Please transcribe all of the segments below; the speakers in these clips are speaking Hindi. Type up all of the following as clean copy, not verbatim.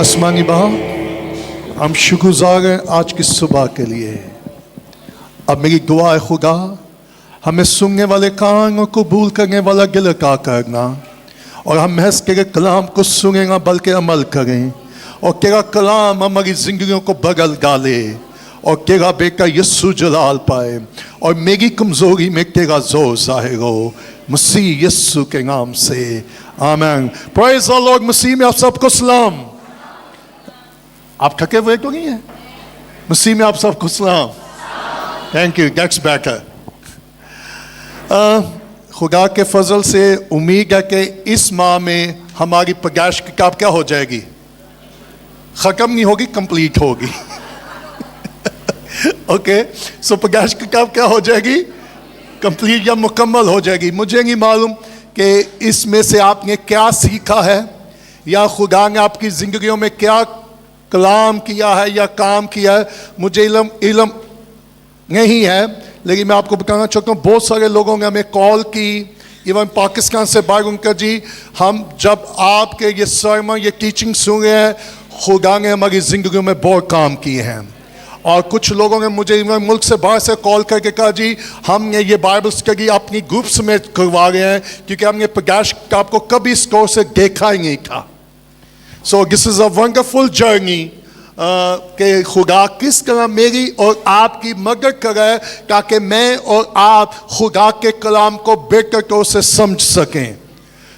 आसमानी बाप, हम शुक्रगुजार हैं आज की सुबह के लिए। अब मेरी दुआ है खुदा, हमें सुनने वाले कान और कबूल करने वाला दिल का करना, और हम महज तेरे कलाम को सुनेंगे बल्कि अमल करें, और तेरा कलाम हमारी जिंदगियों को बदल डाले, और तेरा बेटा यीशु जलाल पाए, और मेरी कमजोरी में तेरा जोर जाहिर हो, मसीह यीशु के नाम से आमीन। Praise the Lord. मसीह में आप सबको सलाम। आप थके हुए तो नहीं है? मसीह में आप सबको सलाम। Thank you, that's better. खुदा के फजल से उम्मीद है कि इस माह में हमारी पैदाइश किताब क्या हो जाएगी? ख़त्म नहीं होगी, कंप्लीट होगी। ओके, सो पैदाइश किताब क्या हो जाएगी? कंप्लीट या मुकम्मल हो जाएगी। मुझे नहीं मालूम कि इसमें से आपने क्या सीखा है, या खुदा ने आपकी ज़िंदगियों में क्या कलाम किया है या काम किया है, मुझे इल्म नहीं है। लेकिन मैं आपको बताना चाहता हूँ, बहुत सारे लोगों ने हमें कॉल की, इवन पाकिस्तान से बाहर, उनका जी हम जब आपके ये सर्मन ये टीचिंग सुन रहे हैं, खुदा ने हमारी ज़िंदगियों में बहुत काम किए हैं। और कुछ लोगों ने मुझे इवन मुल्क से बाहर से कॉल करके कहा जी हमने ये बाइबल स्टडी अपनी ग्रुप्स में करवा रहे हैं, क्योंकि हमने पैदाइश किताब को कभी स्टोर से देखा ही नहीं था। So this is a wonderful journey कि खुदा किस तरह मेरी और आपकी मदद करे ताकि मैं और आप खुदा के कलाम को बेहतर तौर से समझ सकें।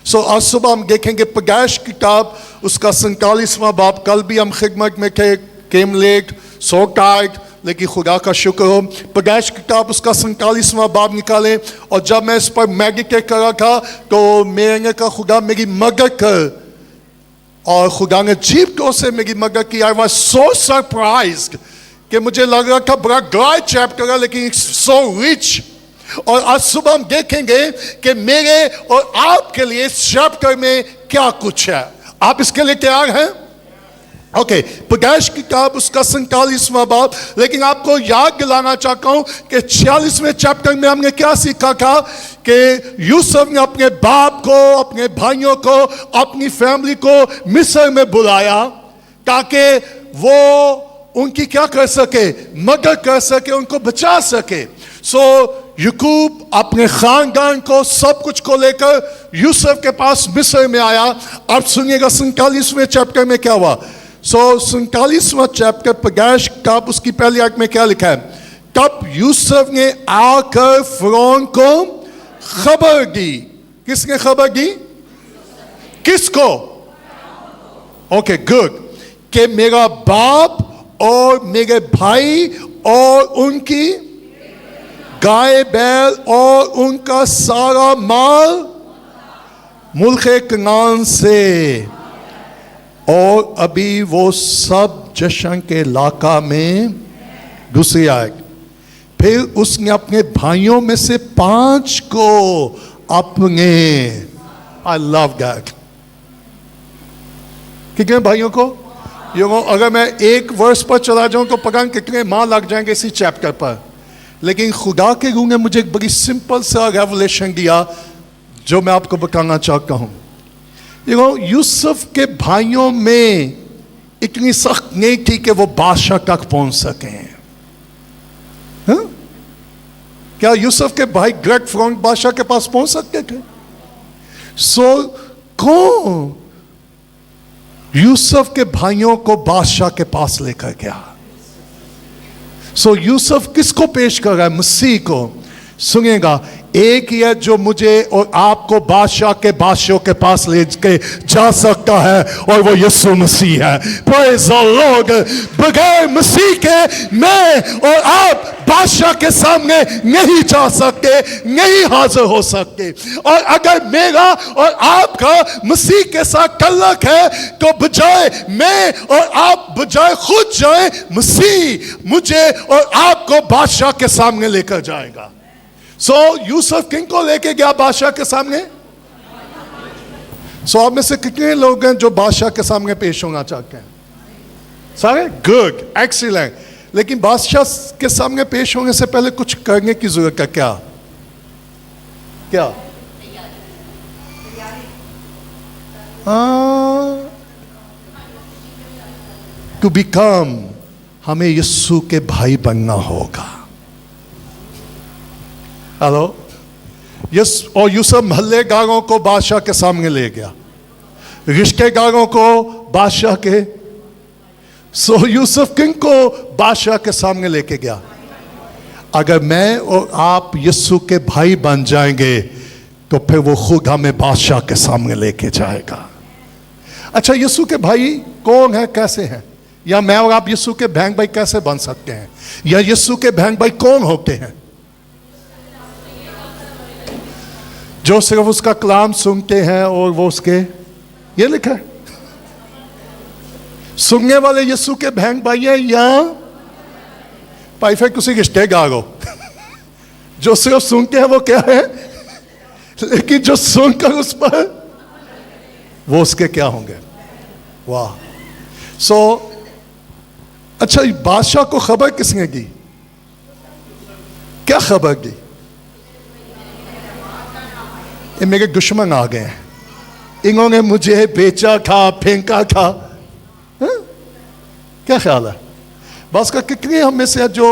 सो आज सुबह हम देखेंगे पैदाइश किताब उसका 47वां बाब। कल भी हम खिदमत में थे, केम लेट, सो टाइट, लेकिन खुदा का शुक्र हो पैदाइश किताब उसका 47वां बाब निकाले। और जब मैं इस पर मेडिटेट कर रहा था तो मैंने कहा खुदा मेरी मदद कर, और खुदा ने अजीब तौर से मेरी मदद की। आई वॉज सो सरप्राइज्ड कि मुझे लग रहा था बड़ा ड्राई चैप्टर है, लेकिन इट्स सो रिच। और आज सुबह हम देखेंगे कि मेरे और आपके लिए इस चैप्टर में क्या कुछ है। आप इसके लिए तैयार हैं? ओके, पैदाइश किताब उसका 47वां बाब। लेकिन आपको याद दिलाना चाहता हूं कि 46वें चैप्टर में हमने क्या सीखा था कि यूसुफ ने अपने बाप को, अपने भाइयों को, अपनी फैमिली को मिस्र में बुलाया ताकि वो उनकी क्या कर सके, मदद कर सके, उनको बचा सके। सो याकूब अपने खानदान को, सब कुछ को लेकर यूसुफ के पास मिस्र में आया। अब सुनिएगा 47वें चैप्टर में क्या हुआ। सो 47वां चैप्टर पैदाइश किताब उसकी पहली आयत में क्या लिखा है? तब यूसुफ ने आकर फिरौन को खबर दी। किसने खबर दी? किसको? ओके गुड, कि मेरा बाप और मेरे भाई और उनकी गाय बैल और उनका सारा माल मुल्क कनान से, और अभी वो सब जशन के इलाका में। दूसरी आयत, फिर उसने अपने भाइयों में से 5 को अपने, आई लव दैट। कितने भाइयों को? अगर मैं एक वर्ष पर चला जाऊं तो पता नहीं कितने माह लग जाएंगे इसी चैप्टर पर। लेकिन खुदा के रूह ने मुझे एक बड़ी सिंपल सा रेवलेशन दिया जो मैं आपको बताना चाहता हूं। यूसुफ के भाइयों में इतनी सख्त नहीं थी कि वो बादशाह तक पहुंच सके। क्या यूसुफ के भाई ग्रेट फिरौन बादशाह के पास पहुंच सकते थे? सो कौन यूसुफ के भाइयों को बादशाह के पास लेकर गया? सो यूसुफ किसको पेश कर रहा है? मसीह को। सुनिएगा, एक ही है जो मुझे और आपको बादशाह के बादशाहों के पास ले के जा सकता है, और वो यीशु मसीह है। Praise the Lord. बगैर मसीह के मैं और आप बादशाह के सामने नहीं जा सकते, नहीं हाजिर हो सकते। और अगर मेरा और आपका मसीह के साथ तल्लुक है तो बजाय मैं और आप बजाय खुद जाए, मसीह मुझे और आपको बादशाह के सामने लेकर जाएगा। सो यूसुफ किंग को लेके गया बादशाह के सामने। सो आप में से कितने लोग हैं जो बादशाह के सामने पेश होना चाहते हैं? सारे? Good, excellent. लेकिन बादशाह के सामने पेश होने से पहले कुछ करने की जरूरत है। क्या क्या? टू बिकम, हमें यीशु के भाई बनना होगा। Hello, yes. और यूसुफ महल्लेगारों को बादशाह के सामने ले गया, रिश्तेदारों को बादशाह के। सो यूसुफ किन को बादशाह के सामने लेके गया? अगर मैं और आप यीशु के भाई बन जाएंगे तो फिर वो खुद हमें बादशाह के सामने लेके जाएगा। अच्छा, यीशु के भाई कौन है, कैसे हैं? या मैं और आप यीशु के बहन भाई कैसे बन सकते हैं? या यीशु के बहन भाई कौन होते हैं? जो सिर्फ उसका कलाम सुनते हैं और वो उसके, ये लिखा है, सुनने वाले यीशु के बहन भाई हैं या भाई फिर किसी रिश्तेदार हो? जो सिर्फ सुनते हैं वो क्या है, लेकिन जो सुनकर उस पर, वो उसके क्या होंगे? वाह। सो अच्छा, बादशाह को खबर किसने दी? क्या खबर दी? ये मेरे दुश्मन आ गए हैं, इन्होंने मुझे बेचा था, फेंका था। क्या ख्याल है? बस का कितने हम में से जो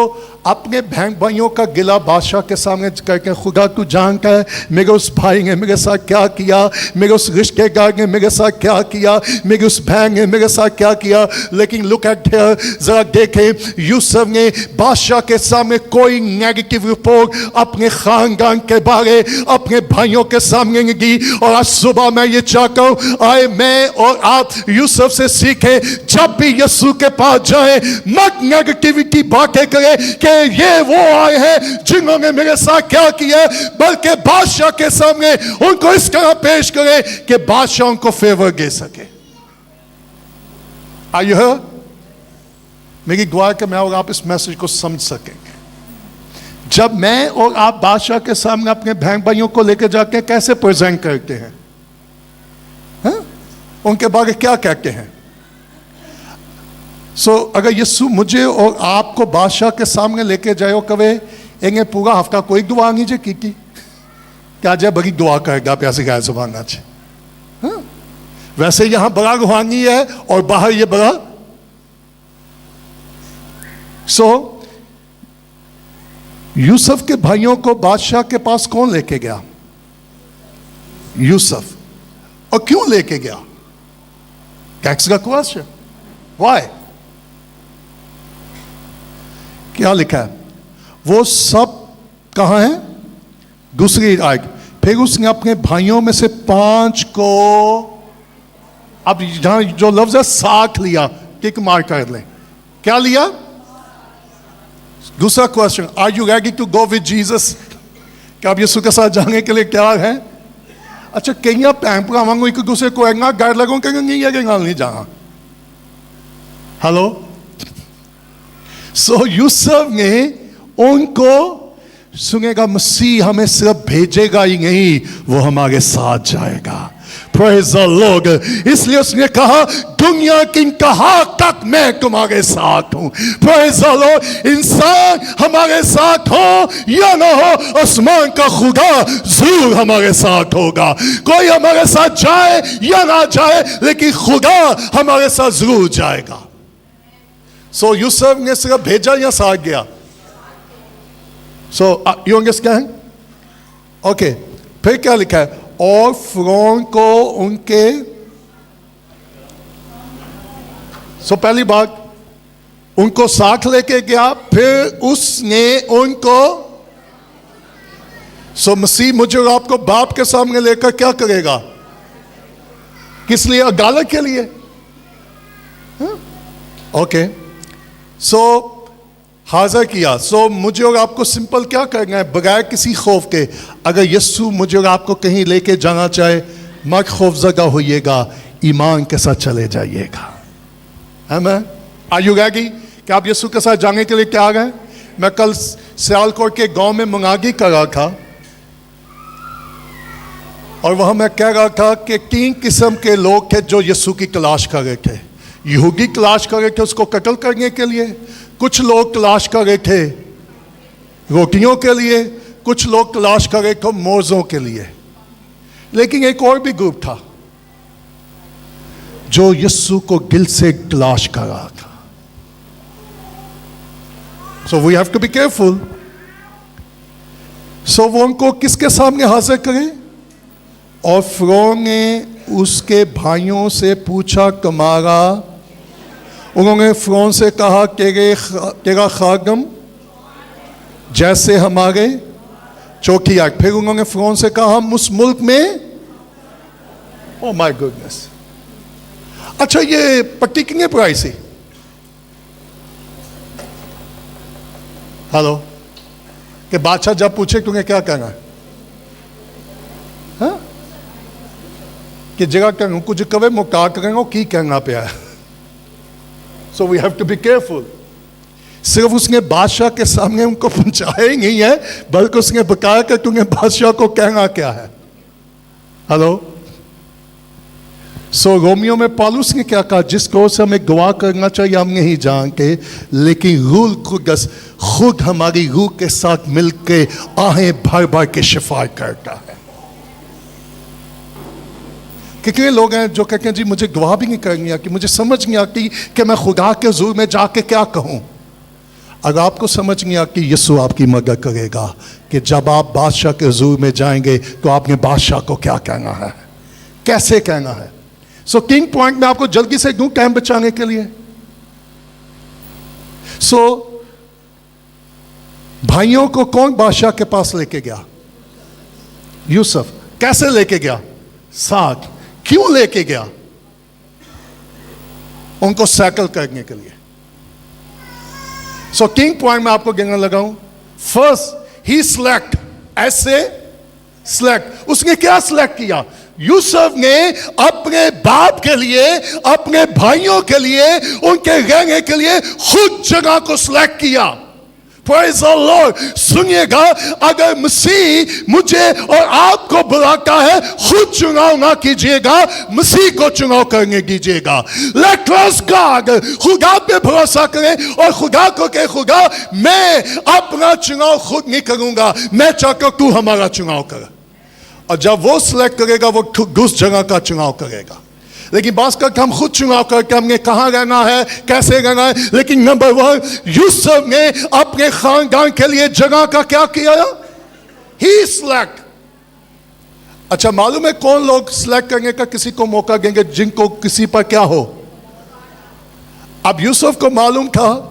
अपने बहन भाइयों का गिला बादशाह के सामने करके, खुदा तू जानता है मेरे उस भाई ने मेरे साथ क्या किया, मेरे उस रिश्तेदार ने मेरे साथ क्या किया, मेरी उस बहन ने मेरे साथ क्या किया। लेकिन लुक एट हियर, जरा देखें, यूसुफ ने बादशाह के सामने कोई नेगेटिव रिपोर्ट अपने खानदान के बारे, अपने भाइयों के सामने नहीं दी। और आज सुबह मैं ये चाहता हूँ, आए मैं और आप यूसुफ से सीखे, जब भी यीशु के पास जाए मत नेगेटिविटी बातें करें कि ये वो आए हैं जिन्होंने मेरे साथ क्या किया, बल्कि बादशाह के सामने उनको इस तरह पेश करें कि बादशाह उनको फेवर दे सके। आइए, मेरी दुआ है कि मैं और आप इस मैसेज को समझ सकेंगे। जब मैं और आप बादशाह के सामने अपने बहन भाइयों को लेकर जाके कैसे प्रेजेंट करते हैं, उनके बारे क्या कहते हैं? अगर यीशु मुझे और आपको बादशाह के सामने लेके जाए और कहे इन्हें पूरा हफ्ता कोई दुआ नहीं जे की क्या जाए बड़ी दुआ करेगा प्यासी गाय जुबान आज। वैसे यहां बड़ा रूहानी है और बाहर ये बड़ा। यूसुफ के भाइयों को बादशाह के पास कौन लेके गया? यूसुफ। और क्यों लेके गया? टैक्स का क्वेश्चन, व्हाई? क्या लिखा है? वो सब कहां है? दूसरी आयत। फिर उसने अपने भाइयों में से 5 को, अब जहां जो लफ्ज है साथ लिया, टिक मार कर लें, क्या लिया? दूसरा question, are you ready to go with Jesus? क्या आप यीशु के साथ जाने के लिए तैयार हैं? अच्छा, कहीं पैंपरा मांगो एक दूसरे को एंगा गाड़ लगो कहीं नहीं जाना। हेलो। यूसुफ ने उनको सुनेगा, मसीह हमें सिर्फ भेजेगा ही नहीं, वो हमारे साथ जाएगा। Praise the Lord. इसलिए उसने कहा, दुनिया की इंतहा तक मैं तुम्हारे साथ हूं। Praise the Lord. इंसान हमारे साथ हो या ना हो, आसमान का खुदा जरूर हमारे साथ होगा। कोई हमारे साथ जाए या ना जाए, लेकिन खुदा हमारे साथ जरूर जाएगा। यूसुफ ने सिर्फ भेजा या साथ गया? You understand? ओके। फिर क्या लिखा है? और फिरौन को उनके, पहली बात उनको साथ लेके गया, फिर उसने उनको, मसीह मुझे और आपको बाप के सामने लेकर क्या करेगा? किस लिए? अदालत के लिए। ओके। हाजिर किया। मुझे और आपको सिंपल क्या करना है, बगैर किसी खौफ के, अगर यीशु मुझे और आपको कहीं लेके जाना चाहे, मत खौफजदा होइएगा, ईमान के साथ चले जाइएगा। है मैं? Are you ready? क्या आप यीशु के साथ जाने के लिए तैयार हैं? मैं कल सियालकोट के गांव में मुनादी कर रहा था और वहां मैं कह रहा था कि 3 किस्म के लोग थे जो यीशु की तलाश कर रहे थे। यहूदी तलाश कर रहे थे उसको कत्ल करने के लिए, कुछ लोग तलाश कर रहे थे रोटियों के लिए, कुछ लोग तलाश कर रहे थे मौजों के लिए, लेकिन एक और भी ग्रुप था जो यीशु को दिल से तलाश कर रहा था। So we have to be careful. So वो उनको किसके सामने हाजिर करें? और फ़िरौन ने उसके भाइयों से पूछा तुम्हारा, उन्होंने फ़िरौन से कहा तेरा खादम जैसे हमारे चौकिया। फिर उन्होंने फ़िरौन से कहा हम उस मुल्क में, ओह माय गुडनेस। अच्छा ये पट्टी कितने प्राइस है? हेलो, कि बादशाह जब पूछे तुम्हें क्या कहना है, हाँ? कि जगह कहूँ कुछ कवे मुका करेंगे की कहना पे है। So we have to be careful. सिर्फ उसने बादशाह के सामने उनको पहुंचाया ही नहीं है, बल्कि उसने बताया कि तुम्हें बादशाह को कहना क्या है। हेलो, सो रोमियो में पौलुस ने क्या कहा? जिसको से हमें गवाह करना चाहिए हम नहीं जानते, लेकिन रूह कुदस खुद हमारी रूह के साथ मिलकर आहें भर भर के शिफा करता है। कितने लोग हैं जो कहते हैं जी मुझे गवाह भी नहीं करनी आती, मुझे समझ नहीं आती कि मैं खुदा के हुजूर में जाके क्या कहूँ। अगर आपको समझ नहीं आती, यीशु आपकी मदद करेगा कि जब आप बादशाह के हुजूर में जाएंगे तो आपने बादशाह को क्या कहना है, कैसे कहना है। सो किंग पॉइंट में आपको जल्दी से दूं टाइम बचाने के लिए। सो भाइयों को कौन बादशाह के पास लेके गया? यूसुफ। कैसे लेके गया? साथ। क्यों लेके गया? उनको सैकल करने के लिए। सो किंग पॉइंट में आपको गिनने लगाऊं। फर्स्ट ही सिलेक्ट, ऐसे सिलेक्ट। उसने क्या सिलेक्ट किया? यूसुफ ने अपने बाप के लिए, अपने भाइयों के लिए, उनके रहने के लिए खुद जगह को सिलेक्ट किया। Praise the Lord। सुनिएगा, अगर मसीह मुझे और आपको बुलाता है, खुद चुनाव ना कीजिएगा, मसीह को चुनाव करने दीजिएगा। Let us God, खुदा पे भरोसा करें और खुदा को कहे खुदा मैं अपना चुनाव खुद नहीं करूंगा, मैं चाहता हूं तू हमारा चुनाव कर। और जब वो सिलेक्ट करेगा वो उस जगह का चुनाव करेगा। लेकिन बात करके हम खुद चुनाव करके हमने कहाँ रहना है, कैसे रहना है। लेकिन नंबर वन, यूसुफ ने अपने खानदान के लिए जगह का क्या किया? ही सिलेक्ट। अच्छा मालूम है कौन लोग सिलेक्ट करने का किसी को मौका देंगे जिनको किसी पर क्या हो? अब यूसुफ को मालूम था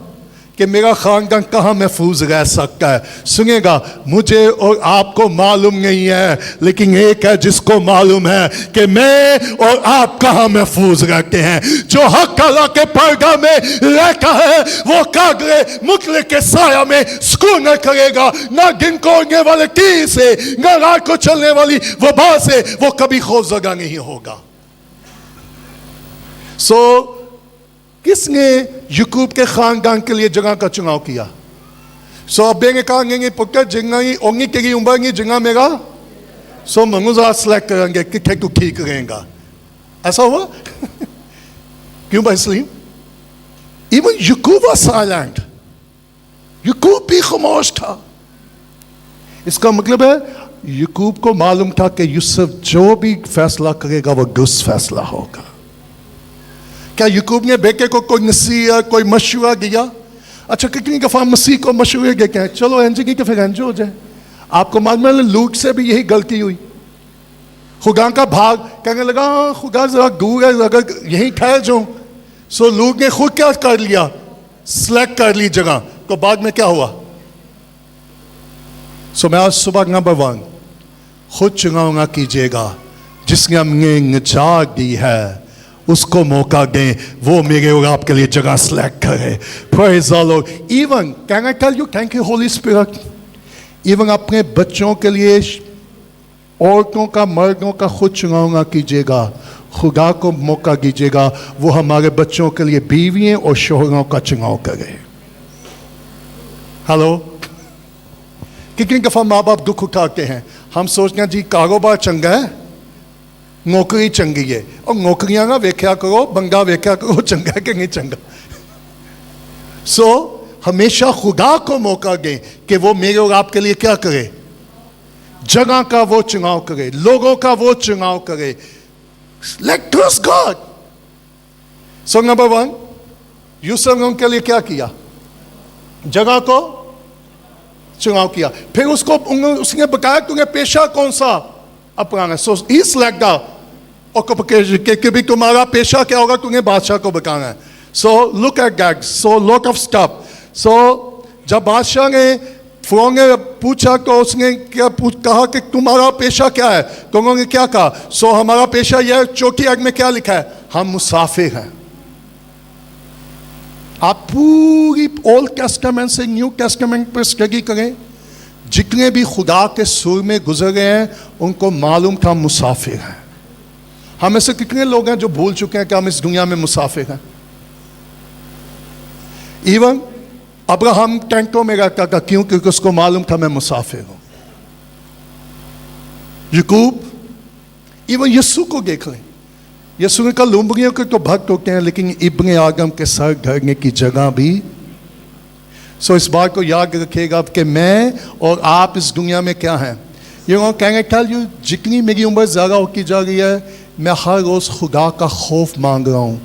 कि मेरा खानदान कहाँ महफूज रह सकता है। सुनिएगा, मुझे और आपको मालूम नहीं है, लेकिन एक है जिसको मालूम है कि मैं और आप कहाँ महफूज रहते हैं। जो हक अल्लाह के पर्दा में रहता है वो कागरे मुतले के साया में सुकून न करेगा, ना दिन को उड़ने वाले तीर से, ना रात को चलने वाली वबा से वो कभी खौफजदा नहीं होगा। सो किसने याकूब के खानदान के लिए जगह का चुनाव किया? सो अब्बे ने कहा पुत्र जिंगा ही ओंगी तेरी उम्र नहीं जिंगा मेरा, सो मनुजा सिलेक्ट करेंगे कि तू ठीक रहेगा। ऐसा हुआ? क्यों भाई Salim? Even Yakub was silent, Yakub भी खामोश था। इसका मतलब है याकूब को मालूम था कि यूसुफ जो भी फैसला करेगा वो दुरुस्त फैसला होगा। क्या याकूब ने बेटे को कोई नसीहत, कोई मशवरा दिया? अच्छा कितनी दफा मसीह को मशवरे देते हैं, चलो एंज की फिर एंज हो जाए। आपको मालूम है लूत से भी यही गलती हुई। खुदा का भाग कहने लगा खुदा जरा दूर है, अगर यही ठहर जाऊं। सो लूत ने खुद क्या कर लिया? सिलेक्ट कर ली जगह। तो बाद में क्या हुआ? सो मैं आज सुबह नंबर वन, खुद चुनाव ना कीजिएगा। जिसने हमने निजात दी है उसको मौका दें, वो मेरे और आपके लिए जगह सिलेक्ट करे। Praise the Lord। Even can I tell you, thank you Holy Spirit। Even अपने बच्चों के लिए औरतों का, मर्दों का खुद चुनाव ना कीजिएगा, खुदा को मौका दीजिएगा वो हमारे बच्चों के लिए बीवियों और शोहरों का चुनाव करे। हेलो, कितनी दफा माँ बाप दुख उठाते हैं, हम सोचते हैं जी कारोबार चंगा है, नौकरी चंगी है, और नौकरियां ना वेख्या करो, बंगा वेख्या करो चंगा कि नहीं चंगा। सो हमेशा खुदा को मौका दें कि वो मेरे और आपके लिए क्या करे, जगह का वो चुनाव करे, लोगों का वो चुनाव करे। Let trust God. So number one, Yusuf ने उनके लिए क्या किया? जगह को चुनाव किया। फिर उसको उसने बताया तुम्हें पेशा कौन सा अपनाना है। सो ही सिलेक्ट कि भी तुम्हारा पेशा क्या होगा, तुम्हें बादशाह को बताना है। So look at that, so lot of stuff. So जब बादशाह ने फ़िरौन ने पूछा तो उसने क्या कहा कि तुम्हारा पेशा क्या है, तो उन्होंने क्या कहा, सो हमारा पेशा यह, चौथी आयत में क्या लिखा है, हम मुसाफिर हैं। आप पूरी ओल्ड टेस्टामेंट से न्यू टेस्टामेंट पर स्टडी करें, जितने भी खुदा के सुर में गुजर गए हैं उनको मालूम था मुसाफिर हैं। हम में से कितने लोग हैं जो भूल चुके हैं कि हम इस दुनिया में मुसाफिर हैं। इवन अब्राहम टेंटों में रहता था, क्यों? क्योंकि उसको मालूम था मैं मुसाफिर हूं। याकूब, इवन यीशु को देख लें, यीशु ने कहा लुम्बियों के तो भक्त होते हैं लेकिन इब्ने आदम के सर ढकने की जगह भी। सो इस बात को याद रखिएगा कि मैं और आप इस दुनिया में क्या हैं। ये कहेंगे टेल यू, जितनी मेरी उम्र ज़्यादा होती जा रही है, मैं हर रोज़ खुदा का खौफ मांग रहा हूँ,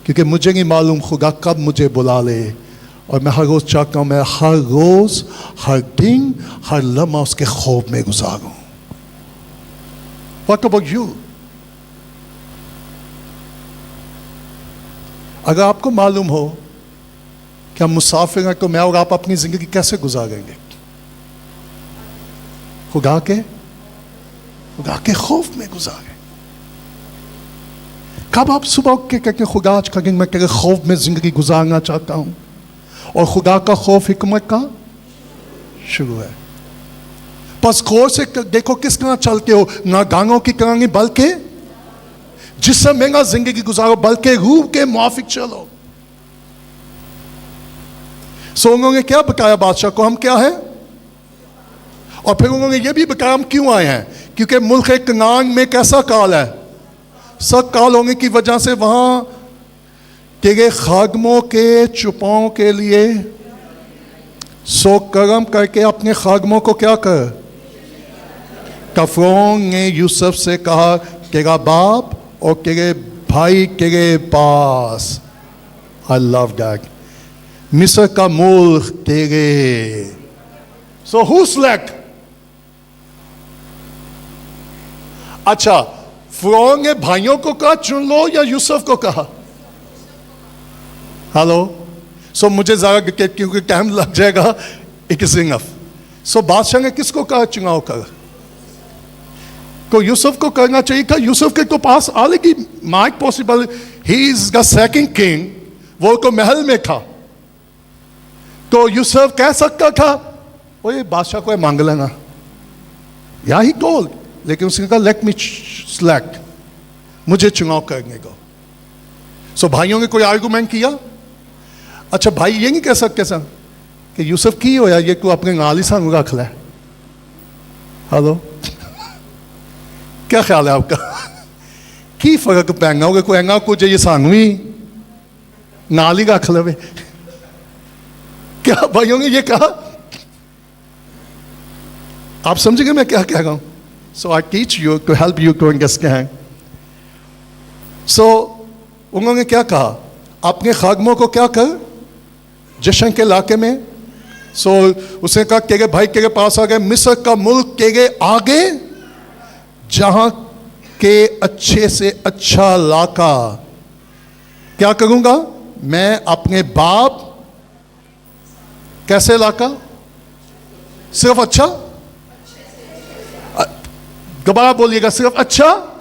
क्योंकि मुझे नहीं मालूम खुदा कब मुझे बुला ले। और मैं हर रोज़ चाहता हूँ मैं हर रोज़, हर दिन, हर लम्हा उसके खौफ में गुजारूँ। What about you? अगर आपको मालूम हो कि हम मुसाफिर हैं, तो मैं और आप अपनी ज़िंदगी कैसे गुजारेंगे? खुदा के खौफ में गुजारें। कब आप सुबह उठ के कहते हैं खुदा आज का दिन मैं तेरे खौफ में ज़िंदगी गुजारना चाहता हूँ, और खुदा का खौफ हिकमत का शुरू है। बस गौर से देखो किस तरह चलते हो, ना गानों की तरह नहीं, बल्कि जिससे महंगा जिंदगी गुजारो, बल्कि रूह के मुआफिक चलो। सो उन्होंने क्या बताया बादशाह को, हम क्या है, और फिर उन्होंने ये भी बताया हम क्यों आए हैं, क्योंकि मुल्क कनान में कैसा काल है, सख्त काल होने की वजह से वहां तेरे खादमों के चुपाओं के लिए सो करम करके अपने खादमों को क्या कर। फ़िरौन ने यूसुफ से कहा तेरा बाप और तेरे भाई तेरे पास, आई लव दैट, मिस्र का मुल्क तेरे। So who select? अच्छा, फ़िरौन ने भाइयों को कहा चुन लो या यूसुफ को कहा? हेलो, सो मुझे ज़्यादा क्योंकि टाइम लग जाएगा, इट इज इनफ। सो बादशाह ने किसको कहा चुनाव कर? को यूसुफ को करना चाहिए था। यूसुफ के तो पास already might possible he is the second king, वो तो महल में था, तो यूसुफ कह सकता था वो ये बादशाह को मांग लेना, या ही टोल्ड, लेकिन उसने कहा लेट मी सेलेक्ट, मुझे चुनाव करने को। सो भाइयों ने कोई आर्गुमेंट किया? अच्छा, भाई ये नहीं कह सकते सर कि यूसुफ की हो या ये को अपने नाली संग रख ले। हेलो, क्या ख्याल है आपका? की फर्क पैंगा होगा, कोई एंगा कुछ ये सानू ही नाल ही रख लवे? क्या भाइयों ने ये कहा? आप समझेंगे मैं क्या कह रहा हूं? So I teach you to help you to understand. So उन्होंने क्या कहा, अपने खादमों को क्या कर, जश्न के इलाके में। सो उसने कहा तेरे भाई तेरे पास आ गए, मिस्र का मुल्क तेरे आगे, जहां के अच्छे से अच्छा इलाका क्या करूंगा मैं, अपने बाप, कैसे इलाका, सिर्फ अच्छा, दोबारा बोलिएगा, सिर्फ अच्छा।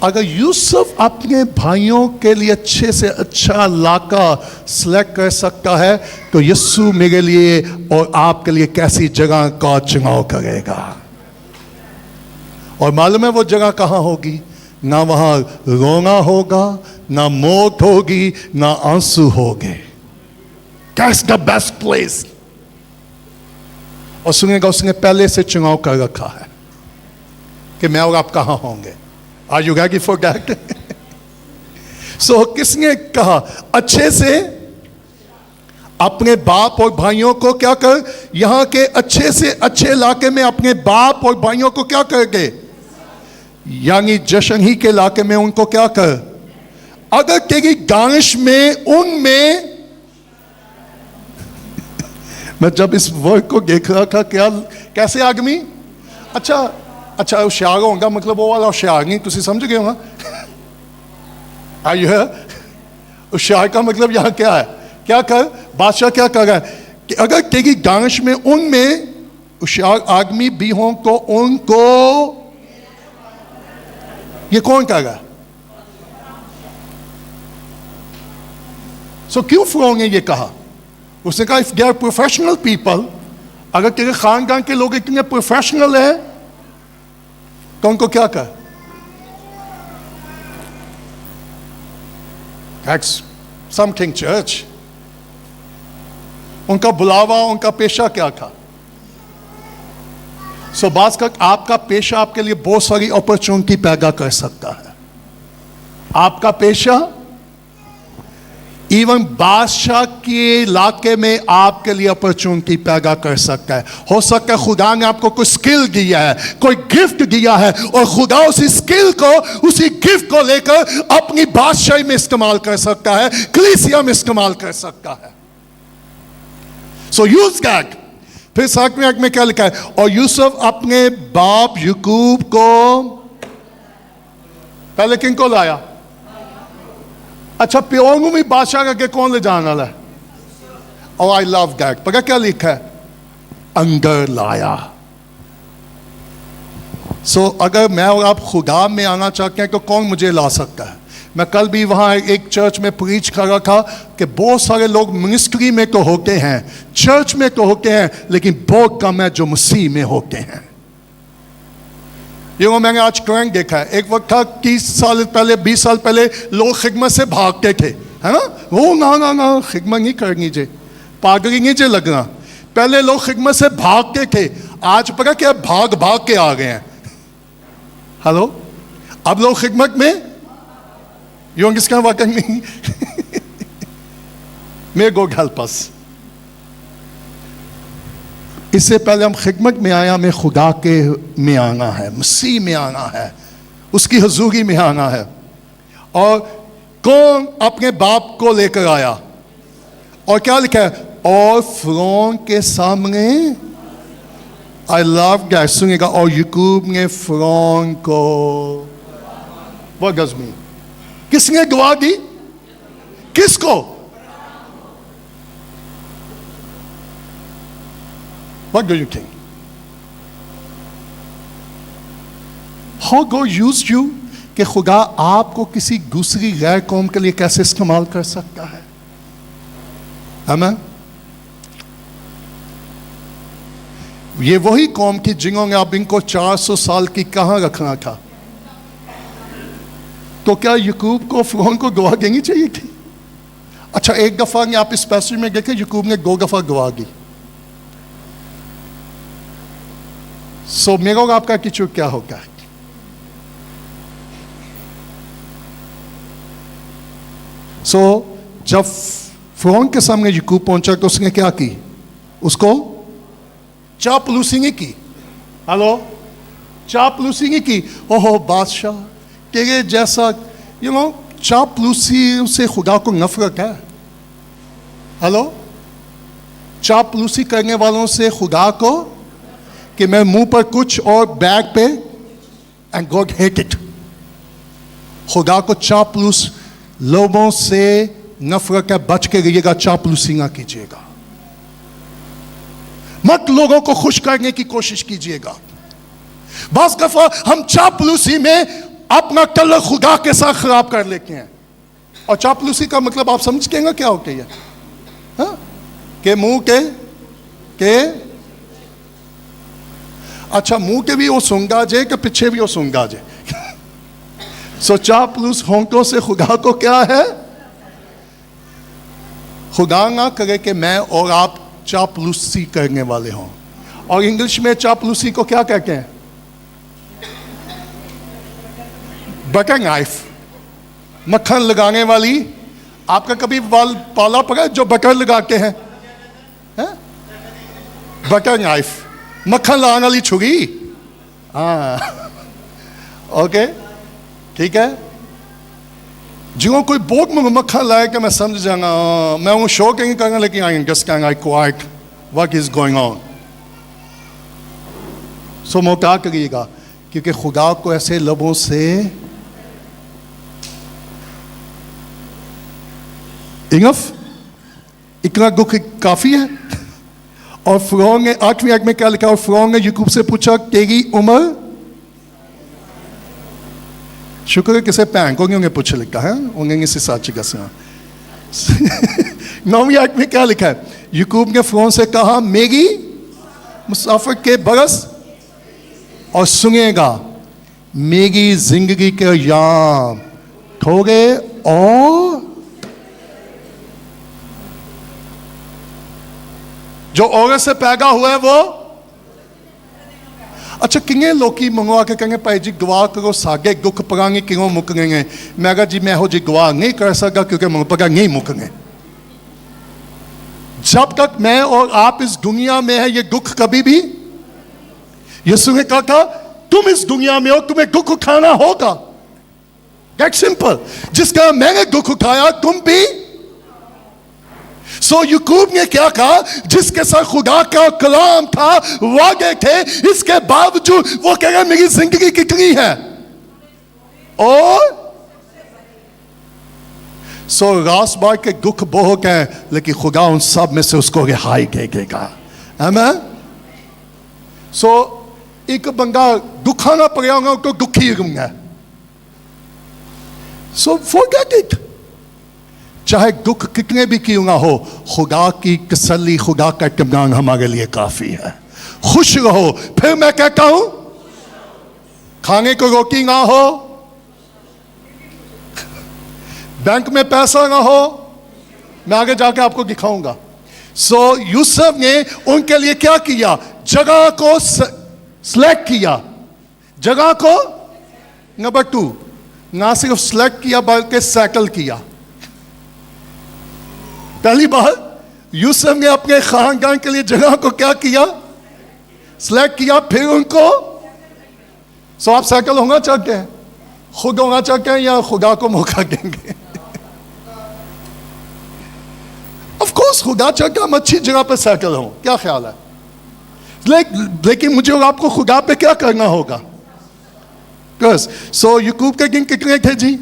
अगर यूसुफ अपने भाइयों के लिए अच्छे से अच्छा इलाका सिलेक्ट कर सकता है, तो यीशु मेरे लिए और आपके लिए कैसी जगह का चुनाव करेगा। और मालूम है वो जगह कहां होगी? ना वहां रोना होगा, ना मौत होगी, ना आंसू होंगे। That's the best place. और सुनेगा, उसने पहले से चुनाव कर रखा है कि मैं और आप कहां होंगे। Are you ready for that? So किसने कहा अच्छे से अपने बाप और भाइयों को क्या कर, यहां के अच्छे से अच्छे इलाके में अपने बाप और भाइयों को क्या करके, यानी जश्न ही के इलाके में उनको क्या कर। अगर तेरी दानिश में उनमें मैं जब इस वर्क को देख रहा था, क्या कैसे आदमी, अच्छा होशियार होगा, मतलब वो वाला होशियार नहीं, तुम समझ गए हो ना। आइए, होशियार का मतलब यहाँ क्या है, क्या कर बादशाह क्या कर रहा है कि अगर तेरी दानिश में उनमें होशियार आदमी भी हों तो उनको, ये कौन कहेगा? सो क्यों फिरौन ने ये कहा? उसने कहा if they are professional people, अगर तेरे खानदान के लोग इतने प्रोफेशनल है तो उनको क्या कर? That's something church. उनका बुलावा, उनका पेशा क्या था? सो बात का आपका पेशा आपके लिए बहुत सारी अपॉर्चुनिटी पैदा कर सकता है। आपका पेशा इवन बादशाह के इलाके में आपके लिए अपॉर्चुनिटी पैदा कर सकता है। हो सकता है खुदा ने आपको कोई स्किल दिया है, कोई गिफ्ट दिया है, और खुदा उसी स्किल को, उसी गिफ्ट को लेकर अपनी बादशाही में इस्तेमाल कर सकता है, कलीसिया में इस्तेमाल कर सकता है। सो यूज दैट। फिर 7वें आयत में क्या लिखा है? और यूसुफ अपने बाप याकूब को पहले किन को लाया? अच्छा, प्योर में बादशाह के कौन ले जाने वाला है? और आई लव दैट। पता क्या लिखा है? अंदर लाया। सो अगर मैं और आप खुदा में आना चाहते हैं तो कौन मुझे ला सकता है? मैं कल भी वहाँ एक चर्च में प्रीच कर रहा था कि बहुत सारे लोग मिनिस्ट्री में तो होते हैं, चर्च में तो होते हैं, लेकिन बहुत कम है जो मसीह में होते हैं। ये वो मैंने आज ट्रेंड देखा है। एक वक्त था 30 साल पहले, 20 साल पहले लोग खिदमत से भागते थे, है ना? वो ना खिदमत नहीं करनी जे, पागली नहीं जे लगना। पहले लोग खिदमत से भागते थे, आज पता क्या, भाग भाग के आ गए हैं। हेलो, अब लोग खिदमत में You understand what I mean? May God help us. इससे पहले हम खिदमत में आया, हमें खुदा के में आना है, मसीह में आना है, उसकी हजूरी में आना है। और कौन अपने बाप को लेकर आया? और क्या लिखा है? और फिरौन के सामने, आई लव दैट, सुनिएगा, और याकूब ने फिरौन को, what does mean? किसने गवाह दी? किसको? What do you think? How God used you? कि खुदा आपको किसी दूसरी गैर कौम के लिए कैसे इस्तेमाल कर सकता है? आमीन। ये वही कौम की जिन्होंने आप इनको 400 साल की कहां रखना था, तो क्या याकूब को फिरौन को गवाह देनी चाहिए थी? अच्छा, एक दफा आप इस पैसेज में देखें, याकूब ने 2 दफा गवाह दी। सो मेरा और आपका किचू क्या होगा? सो जब फिरौन के सामने याकूब पहुंचा तो उसने क्या की? उसको चापलूसी नहीं की। हेलो, चापलूसी नहीं की। ओहो बादशाह, तेरे जैसा चापलूसी से खुदा को नफरत है। हेलो, चापलूसी करने वालों से खुदा को, कि मैं मुंह पर कुछ और बैग पे, एंड गॉड हेट इट। खुदा को चापलूस लोगों से नफरत है, बच के रहिएगा, चापलूसी ना कीजिएगा, मत लोगों को खुश करने की कोशिश कीजिएगा। बस दफा हम चापलूसी में अपना तल्लुक खुदा के साथ खराब कर लेते हैं। और चापलूसी का मतलब आप समझ के क्या होता है? हाँ? के मुंह के अच्छा, मुंह के भी वो सूंघा जे कि पीछे भी वो सूंघा जे। सो चापलूस होंठों से खुदा को क्या है? खुदा ना करे कि मैं और आप चापलूसी करने वाले हों। और इंग्लिश में चापलूसी को क्या कहते हैं? बटर नाइफ, मक्खन लगाने वाली। आपका कभी बाल पाला पड़ा जो बटर लगाते हैं? बटर नाइफ, मक्खन लगाने वाली छुरी। हाँ, ओके, ठीक है। जो कोई बहुत मक्खन लाए कि मैं समझ जाना, मैं वो शो कहीं करना, लेकिन I understand, I quite what is going on. सो मोटा करिएगा, क्योंकि खुदा को ऐसे लबों से इनफ, इतना दुख काफी है। और फिरौन ने 8वीं आयत में क्या लिखा? और फिरौन ने याकूब से पूछा तेरी उम्र, शुक्र है किसे पैन को उन्हें पूछ लिखा है, उन्हें से साची का सुना। 9वीं आयत में क्या लिखा है? याकूब ने फिरौन से कहा मेरी मुसाफिर के बरस और सुनेगा मेरी जिंदगी के याम थोड़े और जो औरत से पैदा हुआ है वो। अच्छा किंगे लोकी मंगवा के कहेंगे भाई जी गवाह करो सागे दुख परांगे क्यों मुक गए। मैं कहा जी मैं हो जी गवाह नहीं कर सकता क्योंकि मंग पका नहीं मुक गए। जब तक मैं और आप इस दुनिया में है ये दुख कभी भी, यीशु ने कहा था तुम इस दुनिया में हो तुम्हें दुख उठाना होगा, दैट सिंपल। जिसका मैंने दुख उठाया तुम भी। सो याकूब ने क्या कहा? जिसके साथ खुदा का कलाम था, वादे थे, इसके बावजूद वो कह रहा मेरी जिंदगी कितनी है। और सो रास बार के दुख बहुत है लेकिन खुदा उन सब में से उसको रिहाई देगा। आमीन। सो एक बंदा दुखाना पड़ेगा होगा तो दुखी रहूंगा। So forget it. चाहे दुख कितने भी क्यों ना हो, खुदा की तसल्ली, खुदा का इत्मीनान हमारे लिए काफी है। खुश रहो। फिर मैं कहता हूं खाने को रोटी ना हो, बैंक में पैसा ना हो, मैं आगे जाके आपको दिखाऊंगा। सो यूसुफ ने उनके लिए क्या किया? जगह को सिलेक्ट किया। जगह को नंबर 2 ना सिर्फ सिलेक्ट किया बल्कि सेटल किया। पहली बार यूसुफ ने अपने खानदान के लिए जगह को क्या किया? सिलेक्ट किया। फिर उनको सो आप सेटल होना चाहते हैं, खुद होना चाहते हैं या खुदा को मौका देंगे? ऑफ कोर्स खुदा चाहते हम अच्छी जगह पर सेटल हो, क्या ख्याल है? लेकिन मुझे और आपको खुदा पे क्या करना होगा? बस। सो याकूब के दिन कितने थे जी?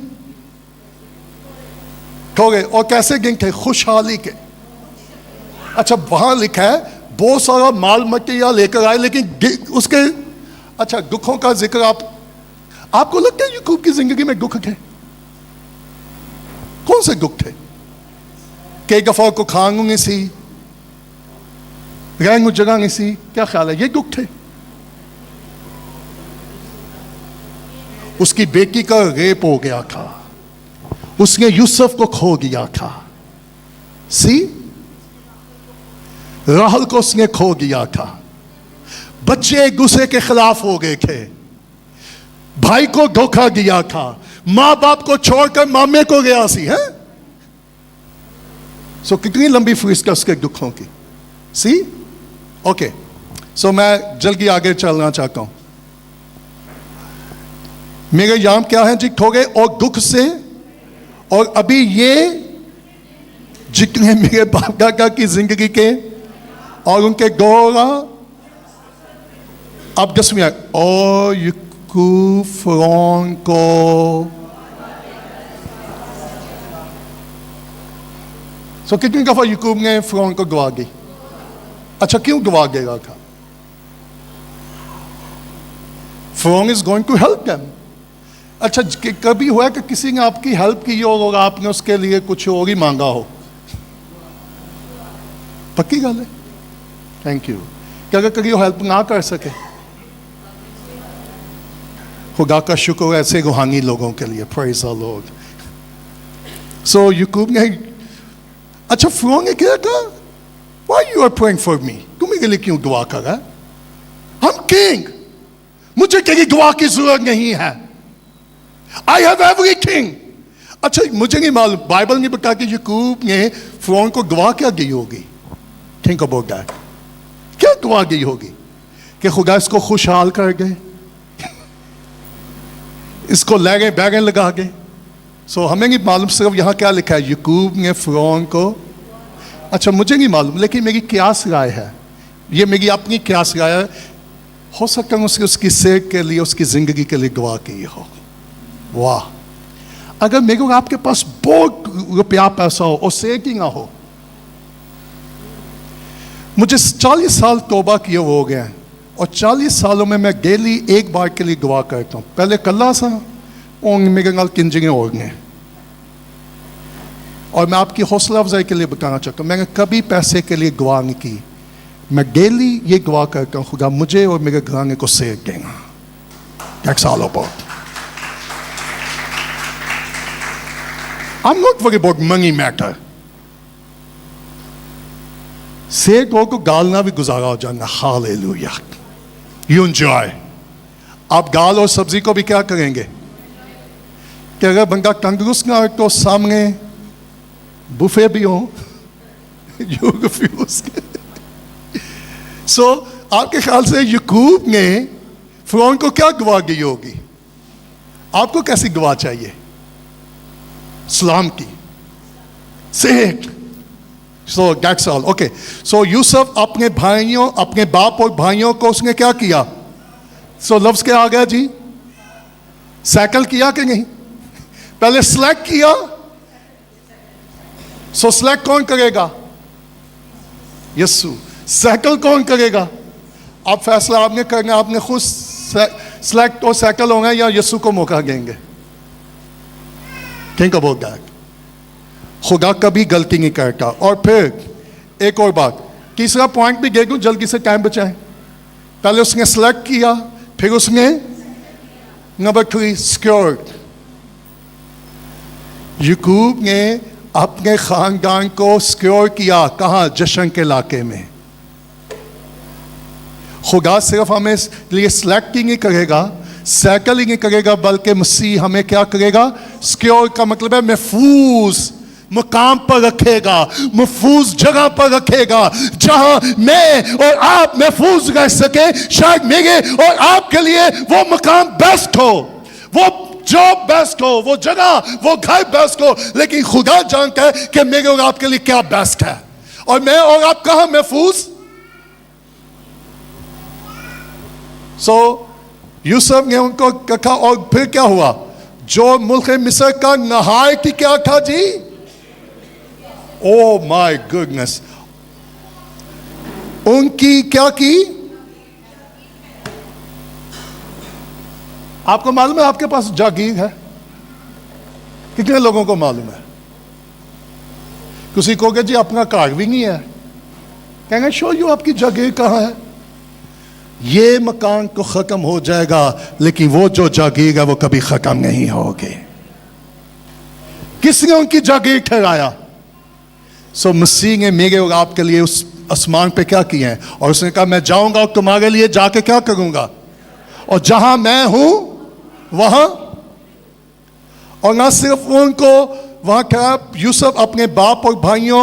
थोड़े। और कैसे दिन थे? खुशहाली के। अच्छा वहां लिखा है बहुत सारा माल मटिया लेकर आए, लेकिन उसके अच्छा दुखों का जिक्र आपको लगता है याकूब की जिंदगी में दुख थे? कौन से दुख थे? कई दफा को खांगूंगी सी, रैंग जगह सी, क्या ख्याल है? ये दुख थे। उसकी बेटी का रेप हो गया था, उसने यूसुफ को खो दिया था। सी राहुल को उसने खो दिया था। बच्चे एक दूसरे के खिलाफ हो गए थे, भाई को धोखा दिया था, मां बाप को छोड़कर मामे को गया सी है। सो कितनी लंबी फहरिस्त उसके दुखों की। सी ओके। सो मैं जल्दी आगे चलना चाहता हूं। मेरे याम क्या है जी? ठोगे और दुख से। और अभी ये जितने मेरे बाप दादा की जिंदगी के और उनके गौरा, अब 10वीं आयत। और याकूब फिरौन को सो कितनी दफा याकूब ने फिरौन को गवा दी? अच्छा क्यों गवा देगा था? फिरौन is going to help them. अच्छा कभी हुआ कि किसी ने आपकी हेल्प की हो और आपने उसके लिए कुछ और ही मांगा हो? पक्की गल है। Thank you. क्या अगर कभी हेल्प ना कर सके? खुदा का शुक्र ऐसे रूहानी लोगों के लिए। Praise the Lord. So Yakub ने अच्छा फिरौन ने क्या कहा? Why you are praying for me? तुम मेरे लिए क्यों दुआ कर रहा है? हम किंग, मुझे तेरी दुआ की जरूरत नहीं है। I have everything. अच्छा मुझे नहीं मालूम, बाइबल ने बताया कि याकूब ने फिरौन को दुआ क्या दी होगी? Think about that. क्या दुआ दी होगी? कि खुदा इसको खुशहाल कर गए, इसको ले गए बैगन लगा गए। सो हमें नहीं मालूम, सिर्फ यहां क्या लिखा है? याकूब ने फिरौन को अच्छा मुझे नहीं मालूम, लेकिन मेरी क्यास राय है, ये मेरी अपनी क्यास राय है, हो सकता है उसकी सेहत के लिए, उसकी जिंदगी के लिए दुआ की हो। वाह, अगर मेरे को आपके पास बहुत रुपया पैसा हो और सेहत ही ना हो, मुझे 40 साल तौबा किए वो हो गए, और 40 सालों में मैं डेली एक बार के लिए दुआ करता हूँ। पहले कल्ला सा और मेरे नाल किंजरें हो गए, और मैं आपकी हौसला अफजाई के लिए बताना चाहता हूँ, मैंने कभी पैसे के लिए दुआ नहीं की। मैं डेली ये दुआ करता हूँ, खुदा मुझे और मेरे घराने को सेहत देना। That's all about. I'm not worried about money matter. सेहत हो को गालना भी गुजारा हो जाना। हालेलुया। You enjoy. आप गाल और सब्जी को भी क्या करेंगे कि अगर बंदा तंदुरुस्त ना हो तो सामने बुफे भी हो, you refuse. So, आपके ख्याल से याकूब ने फिरौन को क्या दुआ दी होगी? आपको कैसी दुआ चाहिए? सलाम की, सेहत। So that's all. Okay. So Yusuf अपने भाइयों, अपने बाप और भाइयों को उसने क्या किया? So लफ्ज क्या आ गया जी? सैकल किया कि नहीं? पहले सेलेक्ट किया। So सेलेक्ट कौन करेगा? यीशु। सैकल कौन करेगा? आप फैसला आपने करना, आपने खुद सेलेक्ट और सैकल होगा या यीशु को मौका देंगे? Think about that. खुदा कभी गलती नहीं करता। और फिर एक और बात, तीसरा पॉइंट भी दे दूं जल्दी से, टाइम बचाएं। पहले उसने सेलेक्ट किया, फिर उसने नंबर 3 सिक्योर्ड। याकूब ने अपने खानदान को सिक्योर किया। कहाँ? जशन के इलाके में। खुदा सिर्फ हमें लिए सेलेक्ट ही नहीं करेगा, सैकल ही नहीं करेगा, बल्कि मसीह हमें क्या करेगा? सिक्योर का मतलब है महफूज मुकाम पर रखेगा, महफूज जगह पर रखेगा, जहां मैं और आप महफूज रह सके। शायद मेरे और आपके लिए वो मुकाम बेस्ट हो, वो जॉब बेस्ट हो, वो जगह, वो घर बेस्ट हो, लेकिन खुदा जानता है कि मेरे और आपके लिए क्या बेस्ट है। और मैं और आप कहां महफूज? सो यूसुफ ने उनको कहा, और फिर क्या हुआ? जो मुल्क मिस्र का नहायत ही क्या था जी? Oh my goodness, उनकी क्या की? आपको मालूम है आपके पास जागीर है? कितने लोगों को मालूम है? किसी को कहे जी अपना कार भी नहीं है, कहेंगे शो यू आपकी जागीर कहां है? ये मकान तो खत्म हो जाएगा, लेकिन वो जो जागीर है वो कभी खत्म नहीं होगी। किसने उनकी जागीर ठहराया? सो मसीह ने मेरे और आपके लिए उस आसमान पे क्या किया है? और उसने कहा मैं जाऊंगा और तुम्हारे लिए जाके क्या करूंगा? और जहां मैं हूं वहां। और ना सिर्फ उनको वहां क्या, यूसुफ अपने बाप और भाइयों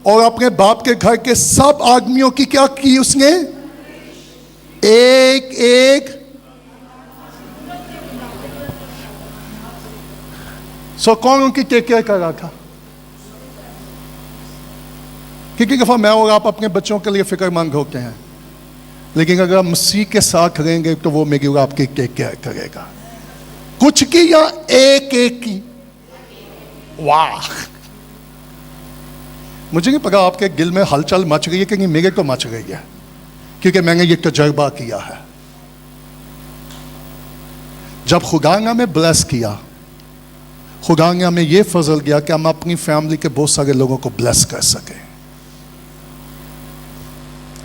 और अपने बाप के घर के सब आदमियों की क्या की उसने? एक एक। सो कौन उनकी टेक केयर कर रहा था? क्योंकि दफा मैं और आप अपने बच्चों के लिए फिक्रमंद होते हैं, लेकिन अगर आप मसीह के साथ रहेंगे तो वो मेरी और आपकी टेक केयर करेगा। कुछ की या एक एक की? वाह, मुझे नहीं पता आपके दिल में हलचल मच गई है कि नहीं, मेरे को मच गई है, क्योंकि मैंने ये तजर्बा किया है। जब खुदा ने हमें ब्लेस किया, खुदा ने हमें यह फजल दिया कि हम अपनी फैमिली के बहुत सारे लोगों को ब्लेस कर सकें।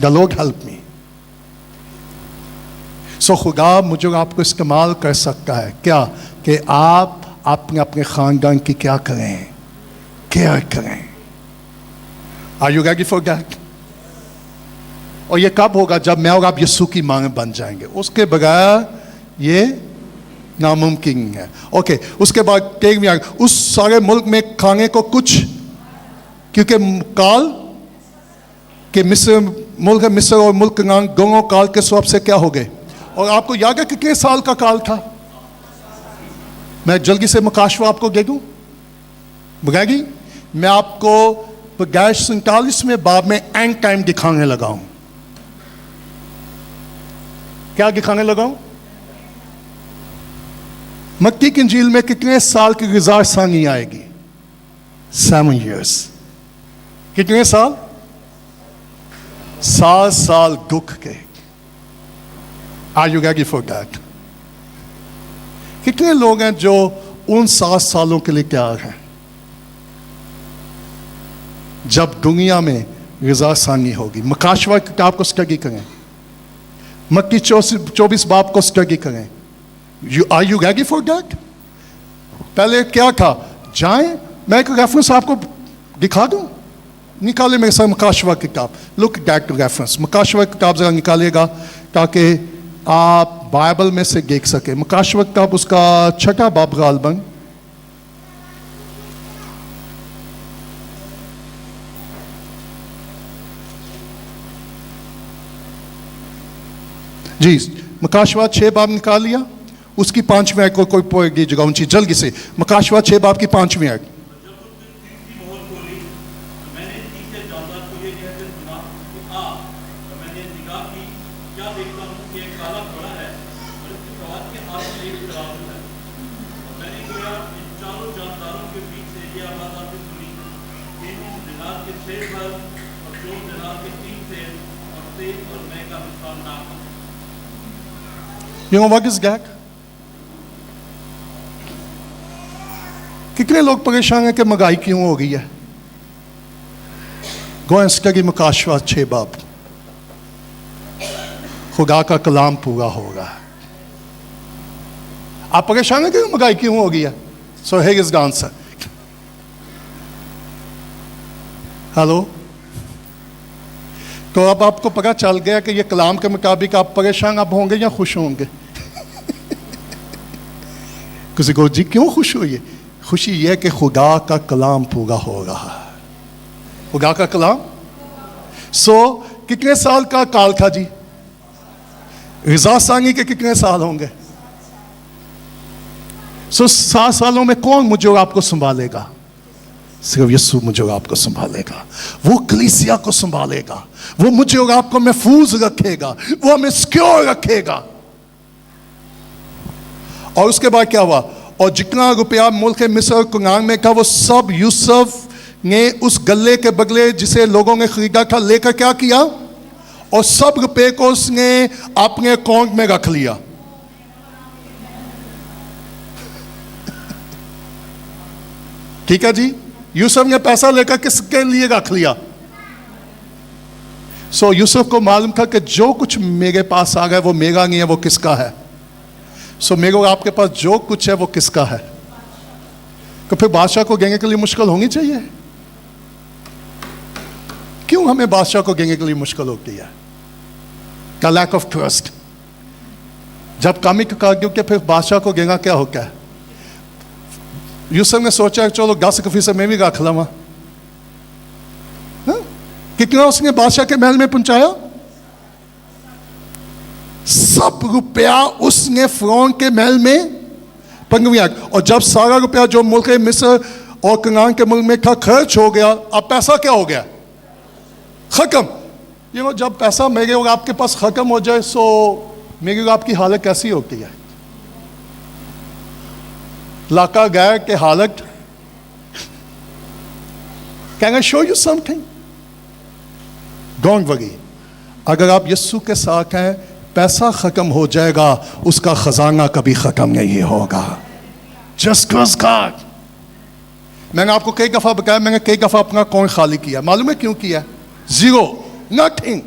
The Lord help me. So खुदा मुझे आपको इस्तेमाल कर सकता है क्या? कि आप अपने अपने खानदान की क्या करें? केयर करें। Are you ready for that? और ये कब होगा? जब मैं और आप यीशु की मांग बन जाएंगे। उसके बगैर ये नामुमकिन है। ओके, उसके बाद टेक में उस सारे मुल्क में खाने को कुछ, क्योंकि काल के मुल्क मिस्र और मुल्क दोनों काल के स्वभाव से क्या हो गए? और आपको याद है कितने साल का काल था? मैं जल्दी से मुकाशवा आपको दे दूं, बगैगी मैं आपको पैगाश 47वें बाब में एंड टाइम दिखाने लगा हूं। क्या दिखाने लगा हूं? मत्ती की इंजील में कितने साल की गुज़ारसानी आएगी? 7 years। कितने साल? 7 साल दुख के। Are you ready for that? कितने लोग हैं जो उन 7 सालों के लिए तैयार हैं जब दुनिया में गुज़ारसानी होगी? मकाशवा किताब को स्टडी करें, मत्ती 24 बाब को स्टडी करें। Are you ready for that? पहले क्या था? जाएं, मैं एक रेफरेंस आपको दिखा दूं। निकाले मेरे साथ मकाशवा किताब। Look that reference. मकाशवा किताब जरा निकालिएगा ताकि आप बाइबल में से देख सके। मकाशवा किताब उसका 6 बाब गालबन। जी, मकाशवा 6 बाब निकाल लिया। उसकी 5वीं आयत को कोई पढ़ दीजिएगा ऊंची जल्दी से। मकाशवा 6 बाब की 5वीं आयत। You know what is that? कितने लोग परेशान हैं कि महंगाई क्यों हो गई है? Go and study मकाशवा 6 बाब। खुदा का कलाम पूरा होगा। आप परेशान हैं कि महंगाई क्यों हो गई है? So here is the answer. Hello, तो अब आपको पता चल गया कि ये कलाम के मुताबिक आप परेशान अब होंगे या खुश होंगे? किसी को जी क्यों खुश हुई है? खुशी यह कि खुदा का कलाम पूरा हो रहा है। खुदा का कलाम। कितने साल का काल था जी? गुज़ारसानी के कितने साल होंगे? 7 सालों में कौन मुझे और आपको संभालेगा? सिर्फ यीशु मुझे और आपको संभालेगा। वो कलीसिया को संभालेगा। वो मुझे और आपको महफूज रखेगा। वो हमें सिक्योर रखेगा। और उसके बाद क्या हुआ? और जितना रुपया मुल्क मिस्र कुनान में था वो सब यूसुफ ने उस गले के बगले जिसे लोगों ने खरीदा था लेकर क्या किया? और सब रुपए को उसने अपने अकाउंट में रख लिया। ठीक है जी, यूसुफ ने पैसा लेकर किसके लिए रख लिया? यूसुफ को मालूम था कि जो कुछ मेरे पास आ गया वो मेरा नहीं है, वो किसका है? मेरे और आपके पास जो कुछ है वो किसका है? तो फिर बादशाह को देने के लिए मुश्किल होनी चाहिए। क्यों हमें बादशाह को देने के लिए मुश्किल होती है? का लैक ऑफ ट्रस्ट। जब कमी का क्योंकि फिर बादशाह को देना क्या होता है? यूसुफ ने सोचा चलो 10% मैं भी रख लवा। कितना उसने बादशाह के महल में पहुंचाया? सब रुपया उसने फिरौन के महल में पंगविया। और जब सारा रुपया जो मुल्क मिस्र और कनान के मुल्क में था खर्च हो गया, अब पैसा क्या हो गया? खत्म। जब पैसा मेरे और आपके पास खत्म हो जाए मेरी और आपकी हालत कैसी होती है? लाका गया के हालत। Can I show you something? Don't worry, अगर आप यीशु के साथ हैं पैसा खत्म हो जाएगा, उसका खजाना कभी खत्म नहीं होगा। Just trust God. मैंने आपको कई दफा बताया, मैंने कई दफा अपना अकाउंट खाली किया। मालूम है क्यों किया? 0, नथिंग।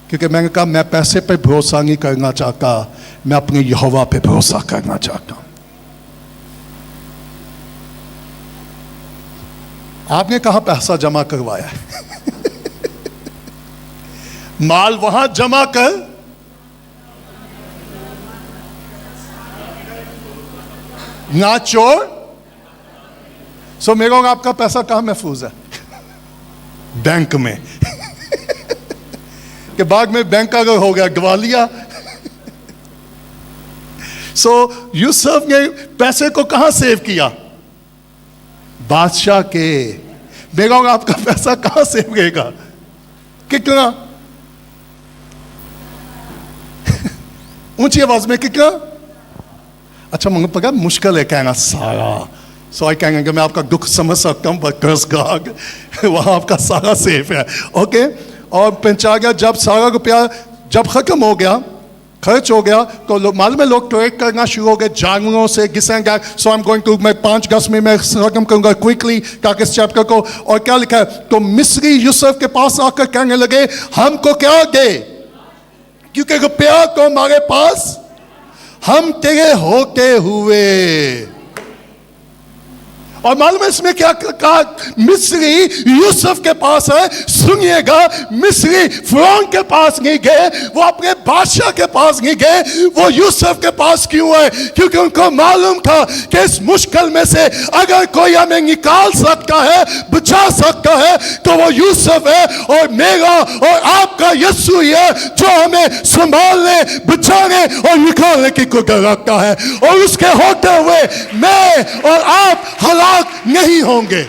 क्योंकि मैंने कहा मैं पैसे पे भरोसा नहीं करना चाहता, मैं अपने यहोवा पे भरोसा करना चाहता हूं। आपने कहा पैसा जमा करवाया? माल वहां जमा कर, ना चोर। मेरा और आपका पैसा कहां महफूज है? बैंक में। के बाद में बैंक अगर हो गया गवा लिया। यूसुफ ने पैसे को कहां सेव किया? बादशाह के मेरा और आपका पैसा कहां सेव रहेगा? कितना? ऊंची आवाज में कितना? अच्छा मुझे पता मुश्किल है कहना सारा, सो आई कहेंगे कि मैं आपका दुख समझ सकता हूं, बट कर्स गॉड वहां आपका सारा सेफ है। ओके, और पहुंचा गया जब सारा रुपया जब खत्म हो गया, खर्च हो गया, तो मालूम है लोग ट्रेड करना शुरू हो गए जानवरों से, घिसेंगे। सो आई एम गोइंग टू, मैं 5 गज में मैं खत्म करूंगा क्विकली ताकि इस चैप्टर को। और क्या लिखा है? तो मिस्री यूसुफ के पास आकर कहने लगे हमको क्या दे, क्योंकि रुपया तो हमारे पास, हम तेरे होते हुए। और मालूम है इसमें क्या कहा? मिस्री यूसुफ के पास है। सुनिएगा, मिस्री फिरौन के पास नहीं गए, वो अपने बादशाह के पास नहीं गए, वो यूसुफ के पास क्यों है? क्योंकि उनको मालूम था कि इस मुश्किल में से अगर कोई हमें निकाल सकता है, बचा सकता है, तो वो यूसुफ है। और मेरा और आपका यीशु ही है जो हमें संभालने, बचाने और निकालने की कुदरत रखता है। और उसके होते हुए मैं और आप हलाक नहीं होंगे।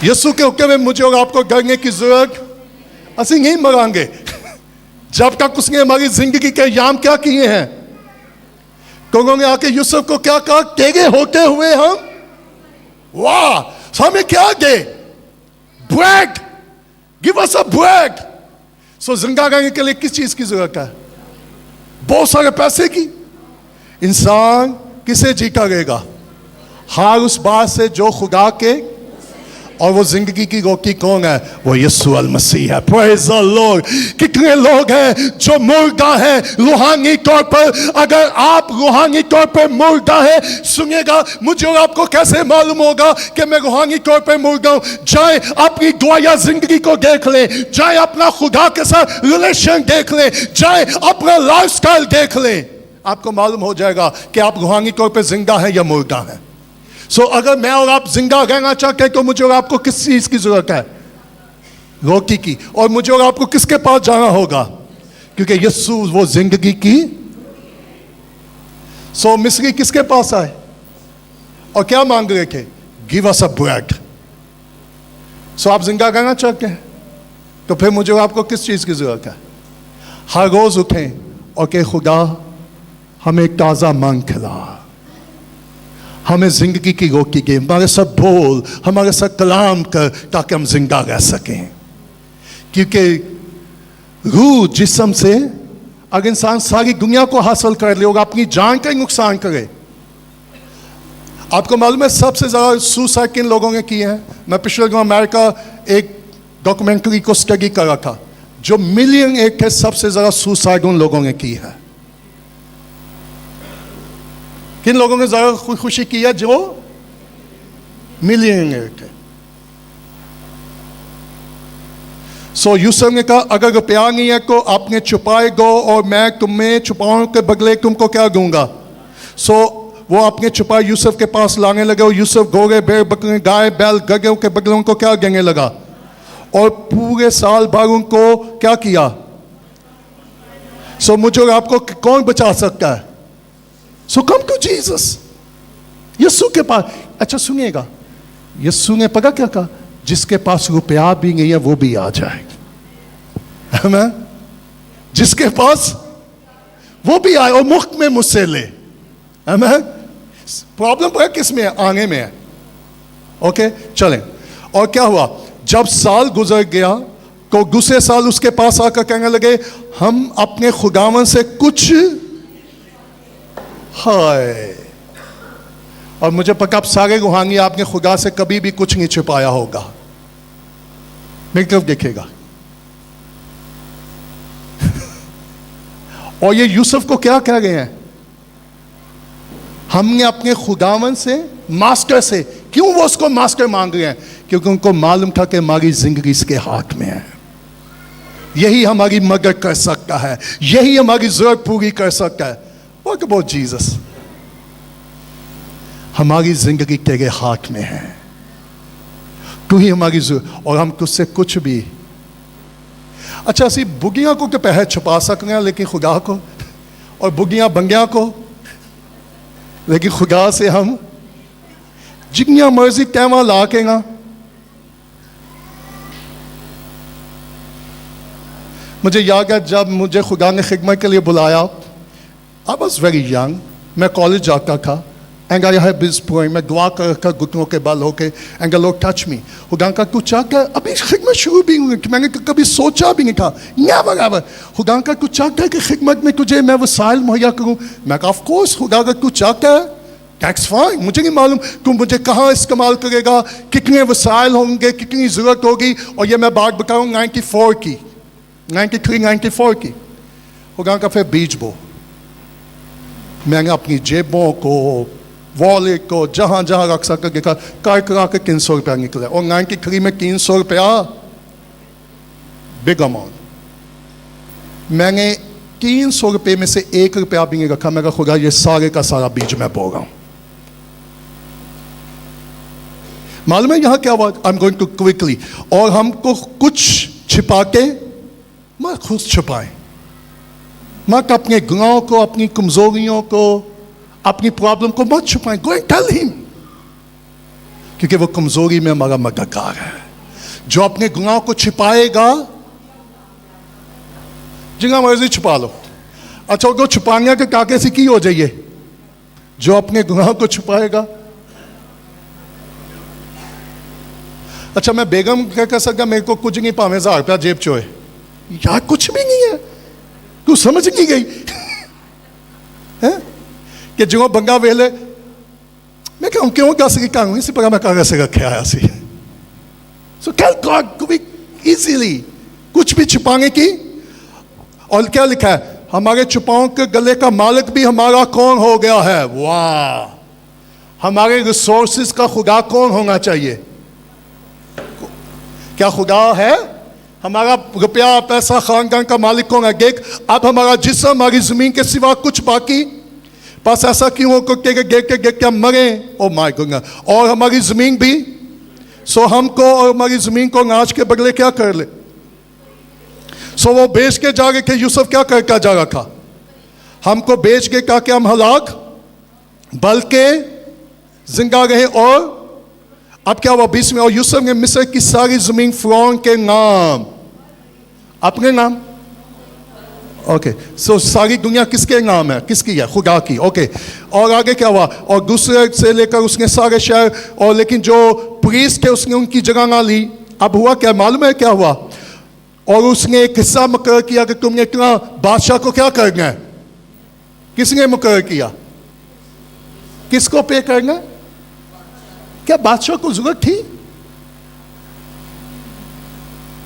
यीशु के हुक्म में मुझे और आपको डरने की जरूरत, असि नहीं मरांगे जब तक उसने हमारी जिंदगी के याम क्या किए हैं। कहोगे आके यूसुफ को क्या कहा? तेरे होते हुए हम, वाह, हमें क्या दे? ब्रेड, गिव अस अ ब्रेड। सो जिंदा रहने के लिए किस चीज की जरूरत है? बहुत सारे पैसे की। इंसान किसे जीता रहेगा? हर उस बात से जो खुदा के, और वो जिंदगी की रोटी कौन है? वो यीशु अल मसीह है। Praise the Lord. कितने लोग हैं जो मुर्दा है रूहानी तौर पर? अगर आप रूहानी तौर पर मुर्दा है, सुनिएगा, मुझे और आपको कैसे मालूम होगा कि मैं रूहानी तौर पर मुर्दा हूं? जाए अपनी दुआया जिंदगी को देख ले, जाए अपना खुदा के साथ रिलेशन देख ले, जाए अपना लाइफस्टाइल देख ले, आपको मालूम हो जाएगा कि आप रूहानी तौर पर जिंदा हैं या मुर्दा हैं। सो अगर मैं और आप जिंदा रहना चाहते हैं तो मुझे और आपको किस चीज की जरूरत है? रोटी की। और मुझे और आपको किसके पास जाना होगा? क्योंकि यीशु वो जिंदगी की। सो मिस्री किसके पास आए और क्या मांग रहे थे? गिव अस अ ब्रेड। सो आप जिंदा रहना चाहते हैं तो फिर मुझे और आपको किस चीज की जरूरत है? हर रोज उठें और कहे खुदा हमें ताजा मांग खिला, हमें जिंदगी की रोटी दे, हमारे साथ बोल, हमारे साथ कलाम कर, ताकि हम जिंदा रह सकें। क्योंकि रूह जिस्म से अगर इंसान सारी दुनिया को हासिल कर ले और अपनी जान का ही नुकसान करे। आपको मालूम है सबसे ज्यादा सुसाइड किन लोगों ने किए हैं? मैं पिछले दिनों अमेरिका एक डॉक्यूमेंट्री को स्टडी कर रहा था। जो मिलियन एक थे, सबसे ज्यादा सुसाइड उन लोगों ने की है। किन लोगों ने ज्यादा खुशी की है? जो मिलियनेयर थे। सो यूसुफ ने कहा अगर रुपया नहीं है तो आपने छुपाए दो और मैं तुम्हें छुपाने के बदले तुमको क्या दूंगा। सो वो अपने छुपाए यूसुफ के पास लाने लगे और यूसुफ घोड़े, भेड़, बकरे, गाय, बैल, गधों के बदले उनको क्या देने लगा। और पूरे साल भर उनको क्या किया। सो मुझे आपको कौन बचा सकता है? So come to Jesus। यीशु के पास। अच्छा सुनिएगा, यीशु ने पता क्या कहा? जिसके पास रुपया भी नहीं है वो भी आ जाए। आमीन। जिसके पास वो भी आए और मुफ्त में मुझसे ले। आमीन। प्रॉब्लम पता किस में है? आने में है। ओके चलें। और क्या हुआ? जब साल गुजर गया तो दूसरे साल उसके पास आकर कहने लगे हम अपने खुदावन से कुछ, हाय। और मुझे पक्का आप सारे रूहानी आपने खुदा से कभी भी कुछ नहीं छुपाया होगा। मेरी तरफ देखेगा। और ये यूसुफ को क्या कह रहे हैं? हमने अपने खुदावन से, मास्टर से, क्यों वो उसको मास्टर मांग रहे हैं? क्योंकि उनको मालूम था कि हमारी जिंदगी इसके हाथ में है। यही हमारी मदद कर सकता है, यही हमारी जरूरत पूरी कर सकता है। What about Jesus? हमारी जिंदगी तेरे हाथ में है, तू ही हमारी जरूरत, और हम तुझसे कुछ भी। अच्छा असी बुगियां को तो पैसे छुपा सकते हैं लेकिन खुदा को, और बुगियां बंगियां को, लेकिन खुदा से हम जिन्नियां मर्जी टाइम ला के ना मुझे याद है जब मुझे खुदा ने खिदमत के लिए बुलाया, आई वॉज वेरी यंग, मैं कॉलेज जाता था, and I have this point, मैं दुआ कर रखा घुटनों के बल होके, and the Lord touch me. खुदा का कुछ चाहता है, अभी खिदमत शुरू भी हुई, मैंने कभी सोचा भी नहीं था, नेवर एवर। खुदा का कुछ चाहता है कि खिदमत में तुझे मैं वसाइल मुहैया करूँ। मैं कहा ऑफ कोर्स खुदा का कुछ चाहता है, दैट्स फाइन, मुझे नहीं मालूम तू मुझे कहाँ इस्तेमाल करेगा, कितने वसाइल होंगे, कितनी ज़रूरत होगी। और ये मैं बात बताऊँ 94 की, 93-94 की। खुदा का फिर बीज बो, मैंने अपनी जेबों को, वॉलेट को, जहाँ जहाँ रख सका देखा, कर करा के 300 रुपया निकला। और 93 में 300 रुपया बिग अमाउंट। मैंने 300 रुपये में से 1 रुपया भी नहीं रखा। मैं कहा खुदा ये सारे का सारा बीज मैं बो रहा हूँ। मालूम है यहाँ क्या हुआ? I am going to quickly. और हमको कुछ छिपा के मत खुद छुपाएं, मत अपने गुनाहों को, अपनी कमजोरियों को, अपनी प्रॉब्लम को मत छुपाएं। गो एंड टेल हिम, क्योंकि वो कमजोरी में हमारा मददगार है। जो अपने गुनाहों को छिपाएगा, जितना मर्जी छुपा लो। अच्छा वो छुपाने के काके से की हो जाइए, जो अपने गुनाहों को छुपाएगा। अच्छा मैं बेगम क्या कर सकता, मेरे को कुछ नहीं पावे 1000 रुपया जेब चो है यार, कुछ भी नहीं है, तू समझ नहीं गई है कि जो बंगा वेले मैं कहूँ क्यों दस की कहूँ इसी पर मैं कागज से रखे आया सी। So tell God to be easily, कुछ भी छुपाने की। और क्या लिखा है, हमारे छुपाओं के गले का मालिक भी हमारा कौन हो गया है। वाह, हमारे रिसोर्सेज का खुदा कौन होना चाहिए? क्या खुदा है? हमारा रुपया पैसा खानदान का मालिक कौन है? देख अब हमारा जिस्म, हमारी जमीन के सिवा कुछ बाकी बस ऐसा क्यों हो के देख के हम मरे? Oh my God. और हमारी जमीन भी, सो हमको और हमारी जमीन को नाच के बदले क्या कर ले? सो वो बेच के जा रहे थे, यूसुफ क्या करके जा रहा था? हमको बेच के क्या क्या हम हलाक, बल्कि जिंदा रहे। और अब क्या हुआ 20 में? और यूसुफ ने मिस्र की सारी जमीन फिरौन के नाम, अपने नाम, ओके। सो सारी दुनिया किसके नाम है? किसकी है? खुदा की। ओके। और आगे क्या हुआ? और दूसरे से लेकर उसने सारे शहर, और लेकिन जो प्रीस्ट थे उसने उनकी जगह ना ली। अब हुआ क्या मालूम है क्या हुआ? और उसने एक हिस्सा मुकर्रर किया कि तुमने इतना बादशाह को क्या करना है। किसने मुकर्रर किया? किसको पे करना? क्या बादशाह को जरूरत थी?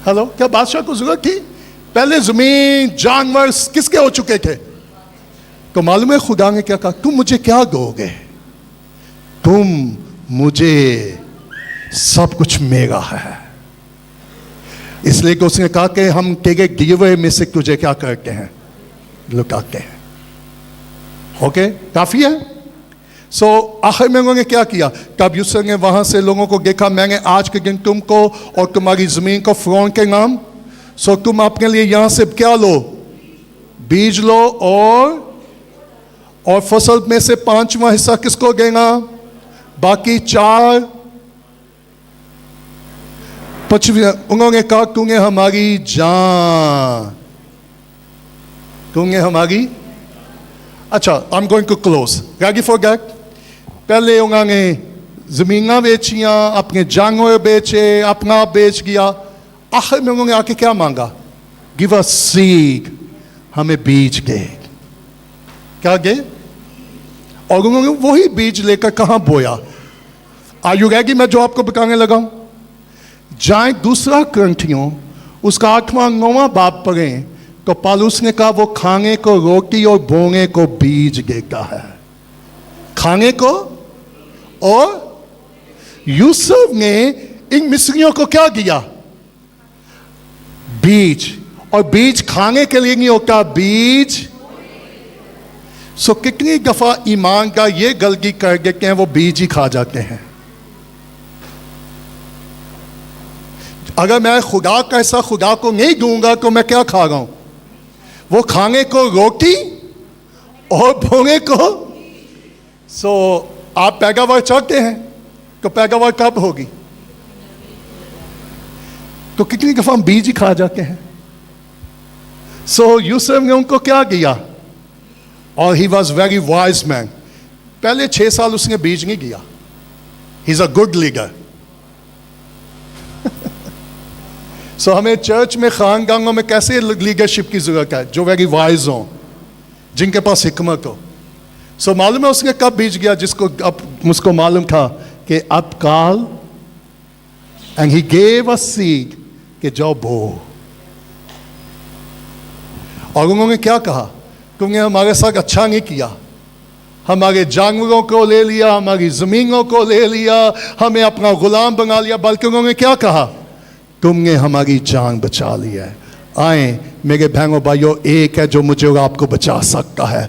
हेलो, क्या बादशाह को जरूरत थी? पहले जमीन जानवर किसके हो चुके थे? तो मालूम है खुदा ने क्या कहा? तुम मुझे क्या दोगे? तुम मुझे सब कुछ मेरा है। इसलिए कि उसने कहा कि हम तेरे दिए हुए में से तुझे क्या करते हैं? लुटाते हैं। ओके, काफी है। सो आखिर में उन्होंने क्या किया? तब यूसुफ ने वहां से लोगों को देखा, मैंने आज के दिन तुमको और तुम्हारी जमीन को फिरौन के नाम, सो तुम अपने लिए यहां से क्या लो? बीज लो, और फसल में से 5वां हिस्सा किसको देना? बाकी 4 5वां। उन्होंने कहा तूने हमारी जान, तूने हमारी। अच्छा, I am going to close, ready for that. पहले उन्होंने जमीना बेचियां, अपने जानवर बेचे, अपना बेच गया। आखिर में उन्होंने आके क्या मांगा? गिव अस सीड, हमें बीज दे। क्या दे? और उन्होंने वही बीज लेकर कहां बोया? Are you ready? मैं जो आपको बताने लगा हूं, जाए दूसरा ग्रंथियों उसका 8वां 9वां बाब पढ़ें तो पौलुस ने कहा वो खाने को रोटी और बोने को बीज देता है। खाने को। और यूसुफ ने इन मिस्रियों को क्या दिया? बीज। और बीज खाने के लिए नहीं होता, बीज। सो कितनी दफा ईमान का ये गलती कर देते हैं, वो बीज ही खा जाते हैं। अगर मैं खुदा का ऐसा खुदा को नहीं दूंगा तो मैं क्या खा रहा हूं? वो खाने को रोटी और बोने को। सो आप पैदावार चाहते हैं, तो पैदावार कब होगी? तो कितनी दफा हम बीज ही खा जाते हैं। सो यूसुफ ने उनको क्या किया? और he was very wise man. पहले 6 साल उसने बीज नहीं किया। He is a good leader. So हमें चर्च में, खानदानों में कैसे लीडरशिप की जरूरत है? जो वेरी वाइज हो, जिनके पास हिकमत हो। सो मालूम है उसने कब बीज गया? जिसको अब मुझको मालूम था कि अब काल, and he gave a seed कि जाओ बो। और उन्होंने क्या कहा? तुमने हमारे साथ अच्छा नहीं किया, हमारे जानवरों को ले लिया, हमारी जमीनों को ले लिया, हमें अपना गुलाम बना लिया। बल्कि उन्होंने क्या कहा? तुमने हमारी जान बचा ली है। आए मेरे बहनों भाइयों, एक है जो मुझे और आपको बचा सकता है।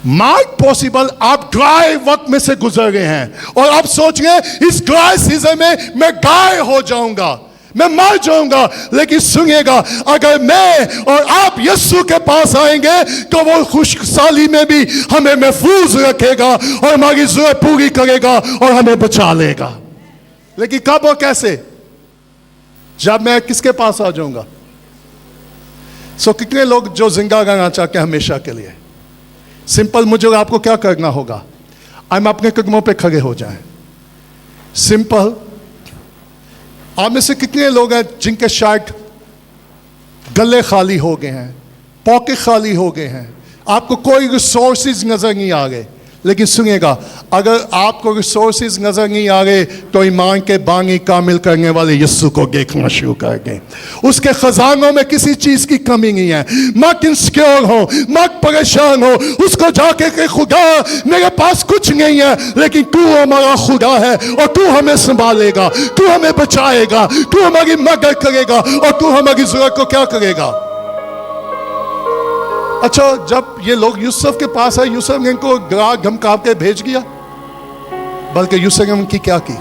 माइट पॉसिबल आप ड्राई वक्त में से गुजर गए हैं और आप सोच रहे इस ड्राई सीजन में मैं गाय हो जाऊंगा, मैं मर जाऊंगा। लेकिन सुनिएगा, अगर मैं और आप यीशु के पास आएंगे तो वो खुशहाली में भी हमें महफूज रखेगा और हमारी जरूरत पूरी करेगा और हमें बचा लेगा। लेकिन कब और कैसे? जब मैं किसके पास आ जाऊंगा? सो कितने लोग जो जिंदा रहना चाहते हैं हमेशा के लिए? सिंपल, मुझे और आपको क्या करना होगा? हम अपने कदमों पे खड़े हो जाएं। सिंपल। आप में से कितने लोग हैं जिनके शायद गले खाली हो गए हैं, पॉकेट खाली हो गए हैं, आपको कोई रिसोर्सेज नजर नहीं आ गए? लेकिन सुनिएगा, अगर आपको रिसोर्सेज नजर नहीं आ रहे तो ईमान के बानी कामिल करने वाले यीशु को देखना शुरू कर दें। उसके खजानों में किसी चीज की कमी नहीं है। मत इंसिक्योर हो, मत परेशान हो। उसको जाके के खुदा मेरे पास कुछ नहीं है, लेकिन तू हमारा खुदा है और तू हमें संभालेगा, तू हमें बचाएगा, तू हमारी मदद करेगा और तू हमारी जरूरत को क्या करेगा? अच्छा, जब ये लोग यूसुफ के पास आए, यूसुफ ने इनको डरा धमका के भेज दिया। बल्कि यूसुफ ने उनकी क्या की?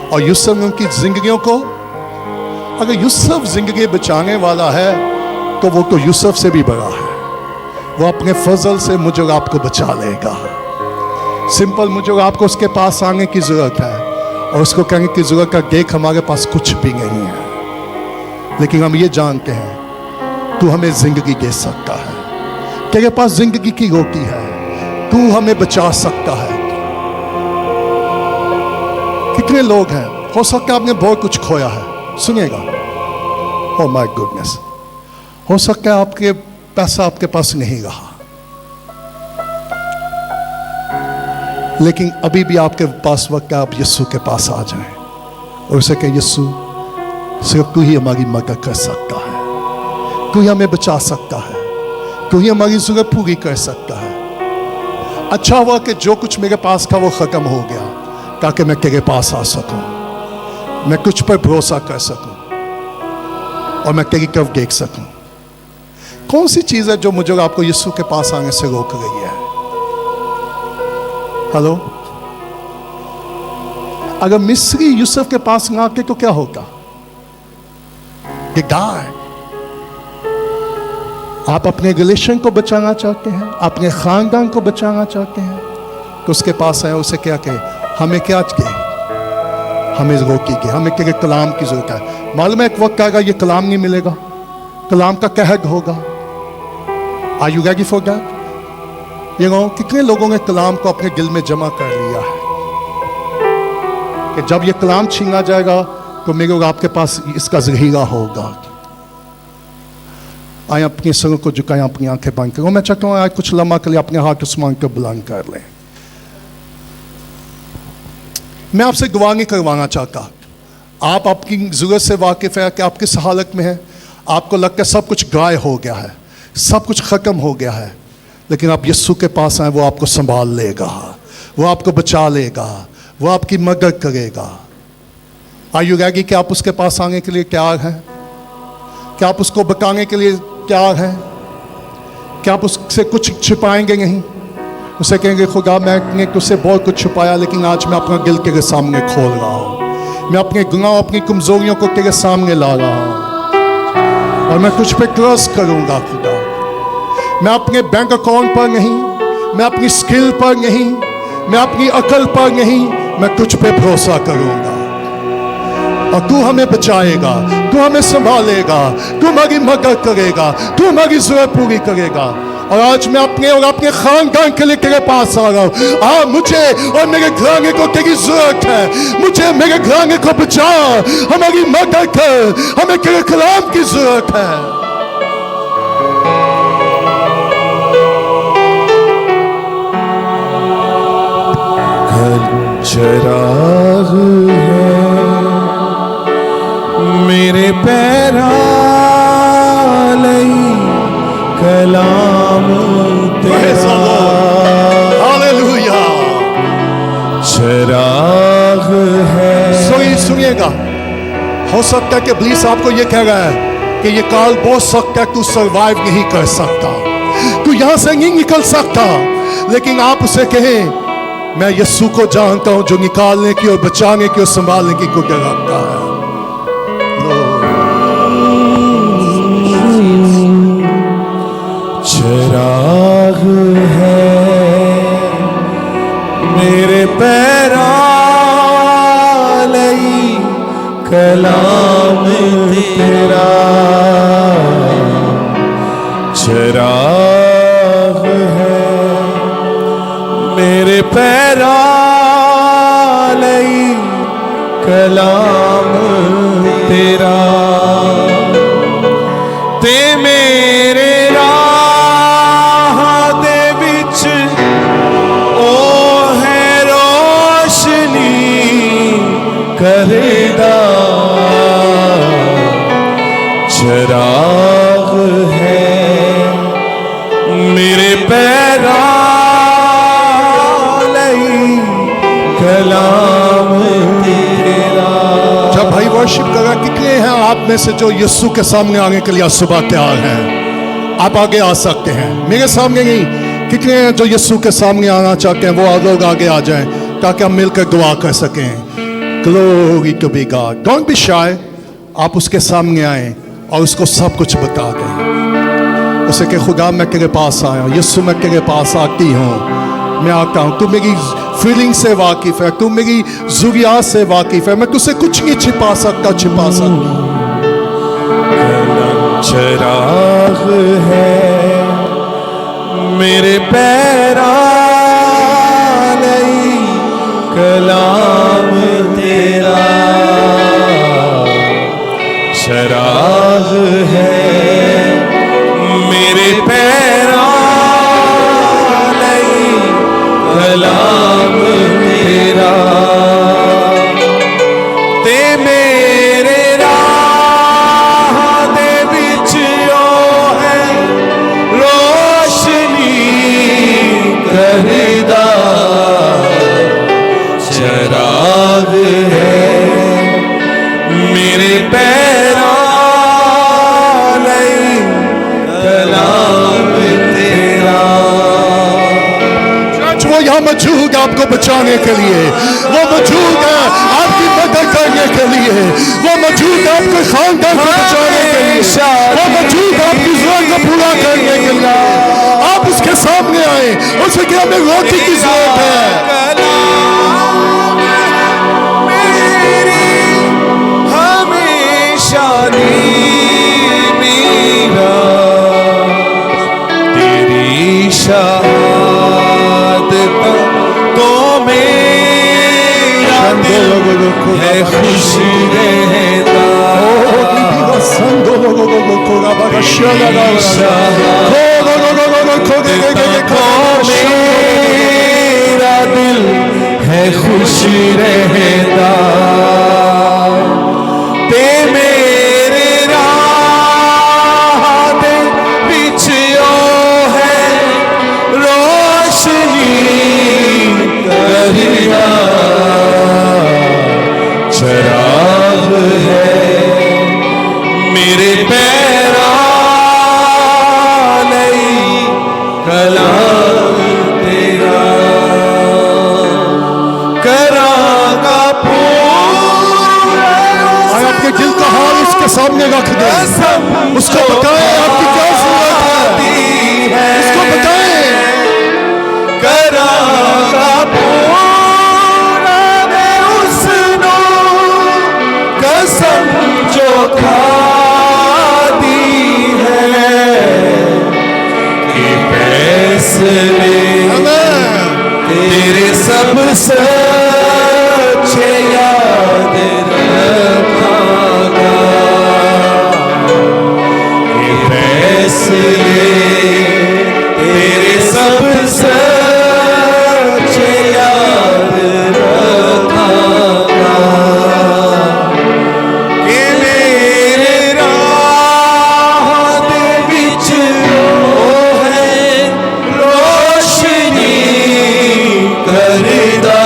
और यूसुफ ने उनकी जिंदगियों को, अगर यूसुफ जिंदगी बचाने वाला है तो वो तो यूसुफ से भी बड़ा है। वो अपने फजल से मुझे और आपको बचा लेगा। सिंपल, मुझे और आपको उसके पास आने की जरूरत है और उसको कहने की जरूरत है, देख हमारे पास कुछ भी नहीं है, लेकिन हम ये जानते हैं तू हमें जिंदगी दे सकता है, तेरे पास जिंदगी की रोटी है, तू हमें बचा सकता है। कितने लोग हैं, हो सकता है आपने बहुत कुछ खोया है। सुनिएगा, ओह माय गुडनेस, हो सकता है आपके पैसा आपके पास नहीं रहा, लेकिन अभी भी आपके पास वक्त है, आप यीशु के पास आ जाएं और उसे कहें, यीशु सिर्फ तू ही हमारी मदद कर सकता है, तू ही हमें बचा सकता है, तू ही हमारी जरूरत पूरी कर सकता है। अच्छा हुआ कि जो कुछ मेरे पास था वो खत्म हो गया, ताकि मैं तेरे पास आ सकूं, मैं तुझ पर भरोसा कर सकूं और मैं तेरी तरफ देख सकूं। कौन सी चीज है जो मुझे और आपको यीशु के पास आने से रोक रही है? हेलो, अगर मिस्री यूसुफ के पास ना आते तो क्या होता? die। आप अपने रिलेशन को बचाना चाहते हैं, अपने खानदान को बचाना चाहते हैं, तो उसके पास आए, उसे क्या कहे, हमें क्या कहे, हमें रोकी के, हमें तेरे कलाम की जरूरत है। मालूम है एक वक्त आएगा ये कलाम नहीं मिलेगा, कलाम का कहर होगा। Are you ready for that? ये कितने लोगों ने कलाम को अपने दिल में जमा कर लिया है कि जब ये कलाम छीना जाएगा तो मेरे और आपके पास इसका जहीरा होगा। आए अपनी सरों को झुकाएं, अपनी आंखें बंद करो। मैं चाहता हूँ आज कुछ लम्हा के लिए अपने हाथ आसमान को बुलंद कर लें। मैं आपसे दुआ नहीं करवाना चाहता, आप आपकी जरूरत से वाकिफ है कि आप किस हालत में हैं। आपको लगता है सब कुछ गाय हो गया है, सब कुछ खत्म हो गया है, लेकिन आप यीशु के पास आए, वो आपको संभाल लेगा, वो आपको बचा लेगा, वो आपकी मदद करेगा। आर यू रेडी कि आप उसके पास आने के लिए तैयार हैं? क्या आप उसको बताने के लिए तैयार हैं? क्या आप उससे कुछ छिपाएंगे नहीं? उसे कहेंगे, खुदा मैंने तुझसे बहुत कुछ छुपाया, लेकिन आज मैं अपना दिल तेरे सामने खोल रहा हूँ, मैं अपने गुनाह, अपनी कमजोरियों को तेरे सामने ला रहा हूँ और मैं तुझ पे ट्रस्ट करूँगा। खुदा, मैं अपने बैंक अकाउंट पर नहीं, मैं अपनी स्किल पर नहीं, मैं अपनी अकल पर नहीं, मैं तुझ पे भरोसा करूंगा और तू हमें बचाएगा, तू हमें संभालेगा, तू हमारी मदद करेगा, तू हमारी जरूरत पूरी करेगा। और आज मैं अपने और अपने खानदान के लिए तेरे पास आ रहा हूँ। हाँ, मुझे और मेरे घराने को तेरी जरूरत है। मुझे मेरे घराने को बचा, हमारी मदद कर, हमें तेरे कलाम की जरूरत है। चराग है मेरे पैरा लई कलाम तेरा, हालेलुया। चराग है। सुनिएगा, हो सकता है कि इब्लीस आपको ये कह रहा है कि ये काल बहुत सख्त है, तू सरवाइव नहीं कर सकता, तू यहां से नहीं निकल सकता। लेकिन आप उसे कहें, मैं यीशु को जानता हूं जो निकालने की और बचाने की और संभालने की कुदरत रखता है। चराग है मेरे पैरा लई कलाम तेरा, चराग है मेरे पैरा लई कलाम तेरा। ते मेरे राह दे विच ओ है रोशनी करेगा, चराग है मेरे पैरा लई कलाम तेरा। जब भाई वर्शिप कर रहा, कितने हैं आप में से जो यीशु के सामने आने के लिए आज सुबह तैयार हैं? आप आगे आ सकते हैं, मेरे सामने नहीं। कितने हैं जो यीशु के सामने आना चाहते हैं? वो लोग आगे आ जाएं ताकि हम मिलकर दुआ कर सकें। Glory to be God. Don't be shy. आप उसके सामने आए और उसको सब कुछ बता दें। उसे कि खुदा मैं तेरे पास आया हूँ, यीशु मैं तेरे पास आती हूँ, मैं आता हूँ। तू मेरी फीलिंग से वाकिफ है, तू मेरी ज़रूरियात से वाकिफ है, मैं तुझसे कुछ नहीं छिपा सकता। चराग है मेरे पैरा लई कलाम तेरा, चराग है मेरे पैरा लई कलाम तेरा। ते मेरे राह दे विच ओ है रोशनी करदा, चराग है मेरे पैरा लई कलाम तेरा। वो यहाँ मौजूद है आपको बचाने के लिए, वो मौजूद है आपकी मदद करने के लिए, वो मौजूद है आपके खानदान को बचाने के लिए, वो मौजूद है आपकी जरूरत को पूरा करने के लिए। आप उसके सामने आए, उसे क्या हमें रोटी की जरूरत है। हमेशा मेरा तेरी शहादत तो मेरा दिल है खुश रहता, मेरा दिल है खुश रहता। ते मेरे राह दे विच ओ है रोशनी करिया, चराग है मेरे पैरा लई कलाम तेरा। करांगा पूरा आपके दिल का हाल उसके सामने रख दें, उसको बताएं आपकी क्या जरूरत है, उसको बताएं। करांगा सब सच्चे याद रखागा, ये फैसले तेरे सब सच्चे याद रखागा, कि मेरे राह दे विच ओ है रोशनी करदा,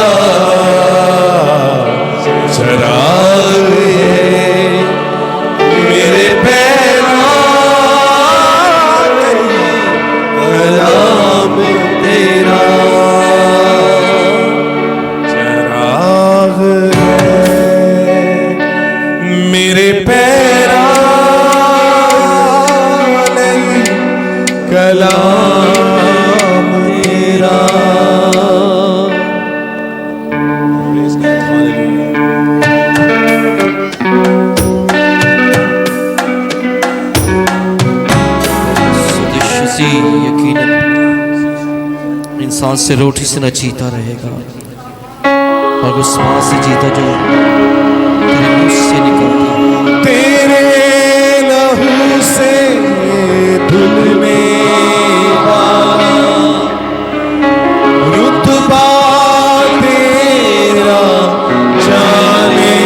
चराग है मेरे पैरां कलाम तेरा, चराग है मेरे पैरां कलाम तेरा। यकीनन इंसान से रोटी से न जीता रहेगा, और उस बात से जीता जो तेरे मुंह से निकलता। तेरे लहू से धुलने वाला रुतबा तेरा जाने।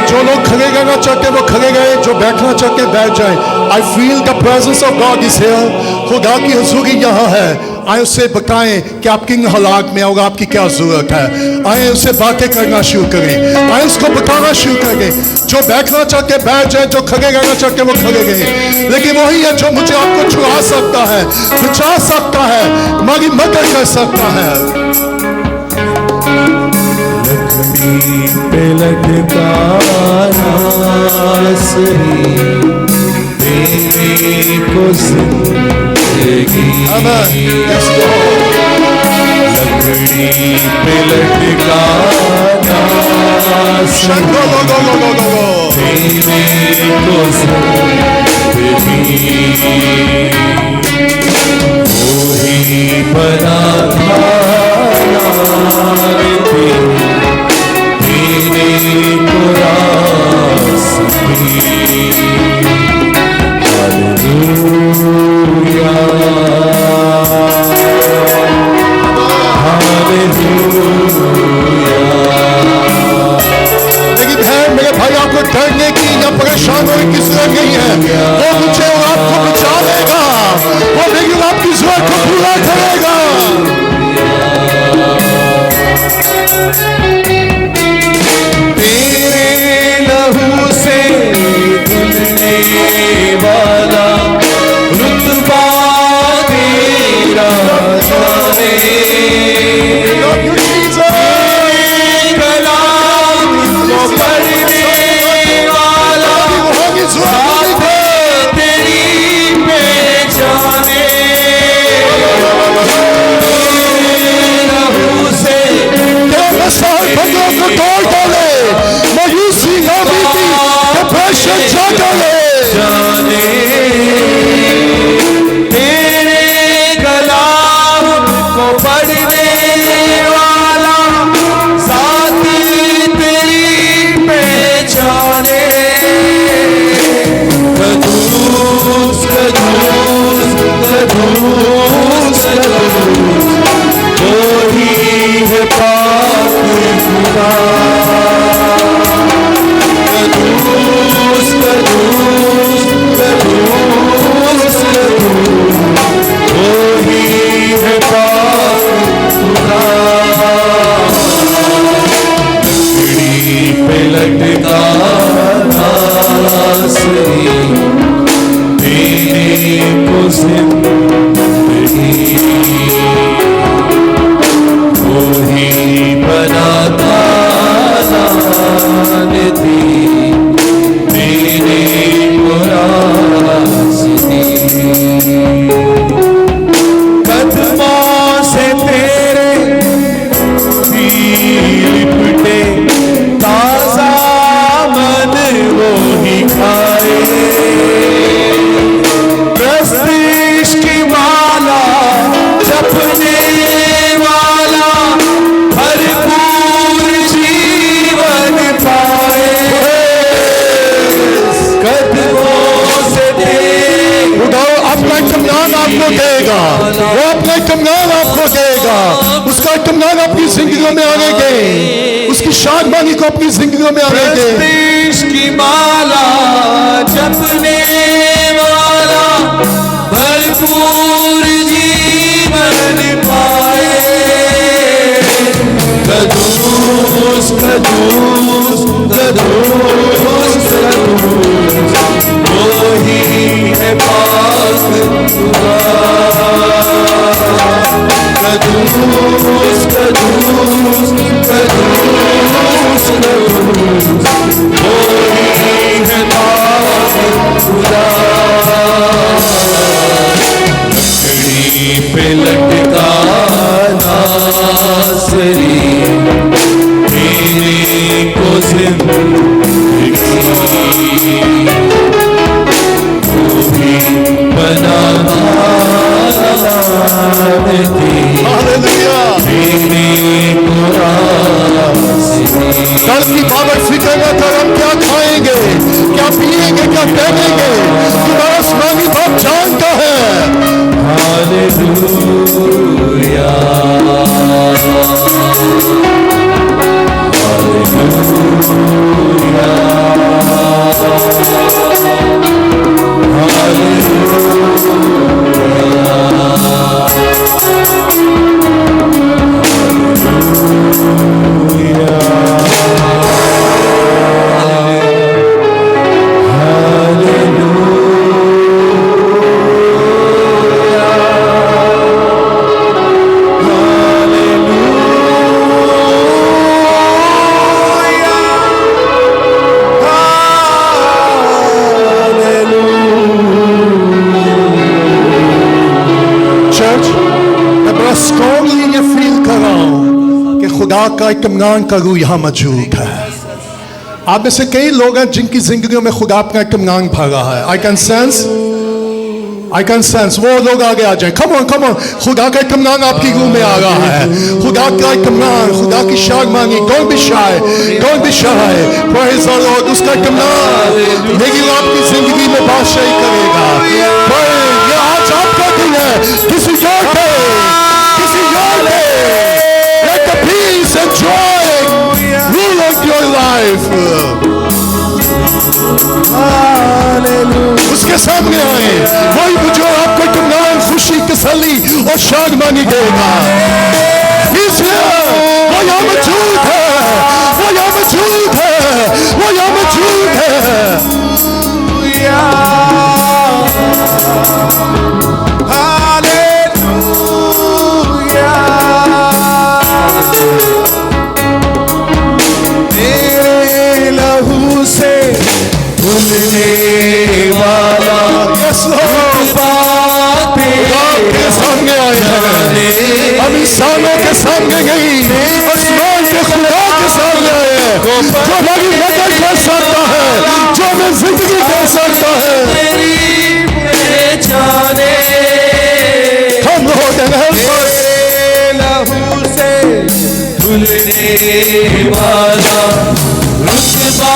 जो लोग खड़े रहना चाहते वो खड़े गए, जो बैठना चाहते बैठ जाए। I feel the presence of God is here. खुदा की हुजूरी यहाँ है। आए उससे बताएं कि आपकी हालात में होगा, आपकी क्या जरूरत है। आए उससे बातें करना शुरू करें, आए उसको बताना शुरू करें। जो बैठना चाहते बैठ जाए, जो खड़े रहना चाहते वो खड़े गए। लेकिन वही है जो मुझे आपको छुड़ा सकता है, बचा सकता है, हमारी मदद कर सकता है। लकड़ी पे लटका नासरी तेरे को जिंदगी, लकड़ी पे लटका नासरी तेरे को जिंदगी, वही बना था तेरे को रास्ते। Hallelujah hallelujah. लेकिन बहन मेरे भाई, आपको डरने की या परेशान होने की जरूरत नहीं है। वो मुझे और आपको बचा लेगा, वो लेकिन आपकी जरूरत को पूरा करेगा। तेरे लहू से धुलने वाला रुतबा तेरा जाने। कलाम को पढ़ने वाला साथ तेरी पहचाने। लहू से बंदों को तोड़ डाले, मायूसी ना बीती, डिप्रेशन जा डाले। जाने तेरे कलाम को पढ़ने वाला साथी तेरी पहचाने। कदूस कदूस कदूस कदूस वही है पाक खुदा। कदूस कदूस कदूस कदूस वही है पाक खुदा। लकड़ी पे लटका नासरी तेरे को जिंदगी, वही बनाता नानती मेरे को रास्ते। कदमों से तेरे भी लिपटे ताजा मन वो ही खाए। प्रस्तीश इत्मीनान अपनी जिंदगियों में आनेंगे, उसकी शानबानी को अपनी जिंदगियों में आनेंगे। प्रेस्टीज की माला जपने वाला भरपूर जीवन पाए। कदूस कदूस कदूस कदूस वो ही है पाक खुदा। कदूस कदूस कदूस कदूस वो ही है पाक खुदा। लकड़ी पे लटका नासरी मेरे को जिंदगी वो भी बनाना हालेलुया। कल की बाबत फिक्र न कर, हम क्या खाएंगे, क्या पिएंगे, क्या पहनेंगे, तुम्हारा आसमानी बाप जानता है। हालेलुया का इत्मीनान करूं यहाँ मौजूद है। आप में से कई लोग हैं जिनकी जिंदगियों में खुदा अपना इत्मीनान भरा है। आई कैन सेंस वो लोग आगे आ जाए। कम ऑन खुदा का इत्मीनान आपकी रूह में आ रहा है। खुदा का इत्मीनान, खुदा की शानबानी। Don't be shy praise the Lord. उसका इत्मीनान मेरी आपकी जिंदगी में बादशाही करेगा। ये आज आपका दिन है, किसी और के let the peace and joy rule of your life। उसके सामने आए, वही मुझे आपको इत्मीनान, खुशी, तसल्ली और शानबानी देगा। इसलिए वो यहाँ मौजूद है, वो यहाँ मौजूद है, वो यहाँ मौजूद है। वाला के सामने आए हैं, हम इंसानों के सामने नहीं, आसमान के खुदा के सामने आए हैं, जो हमारी मदद कर सकता है, जो हमें जिंदगी दे सकता है। हम लोग लहू से धुलने वाला रुतबा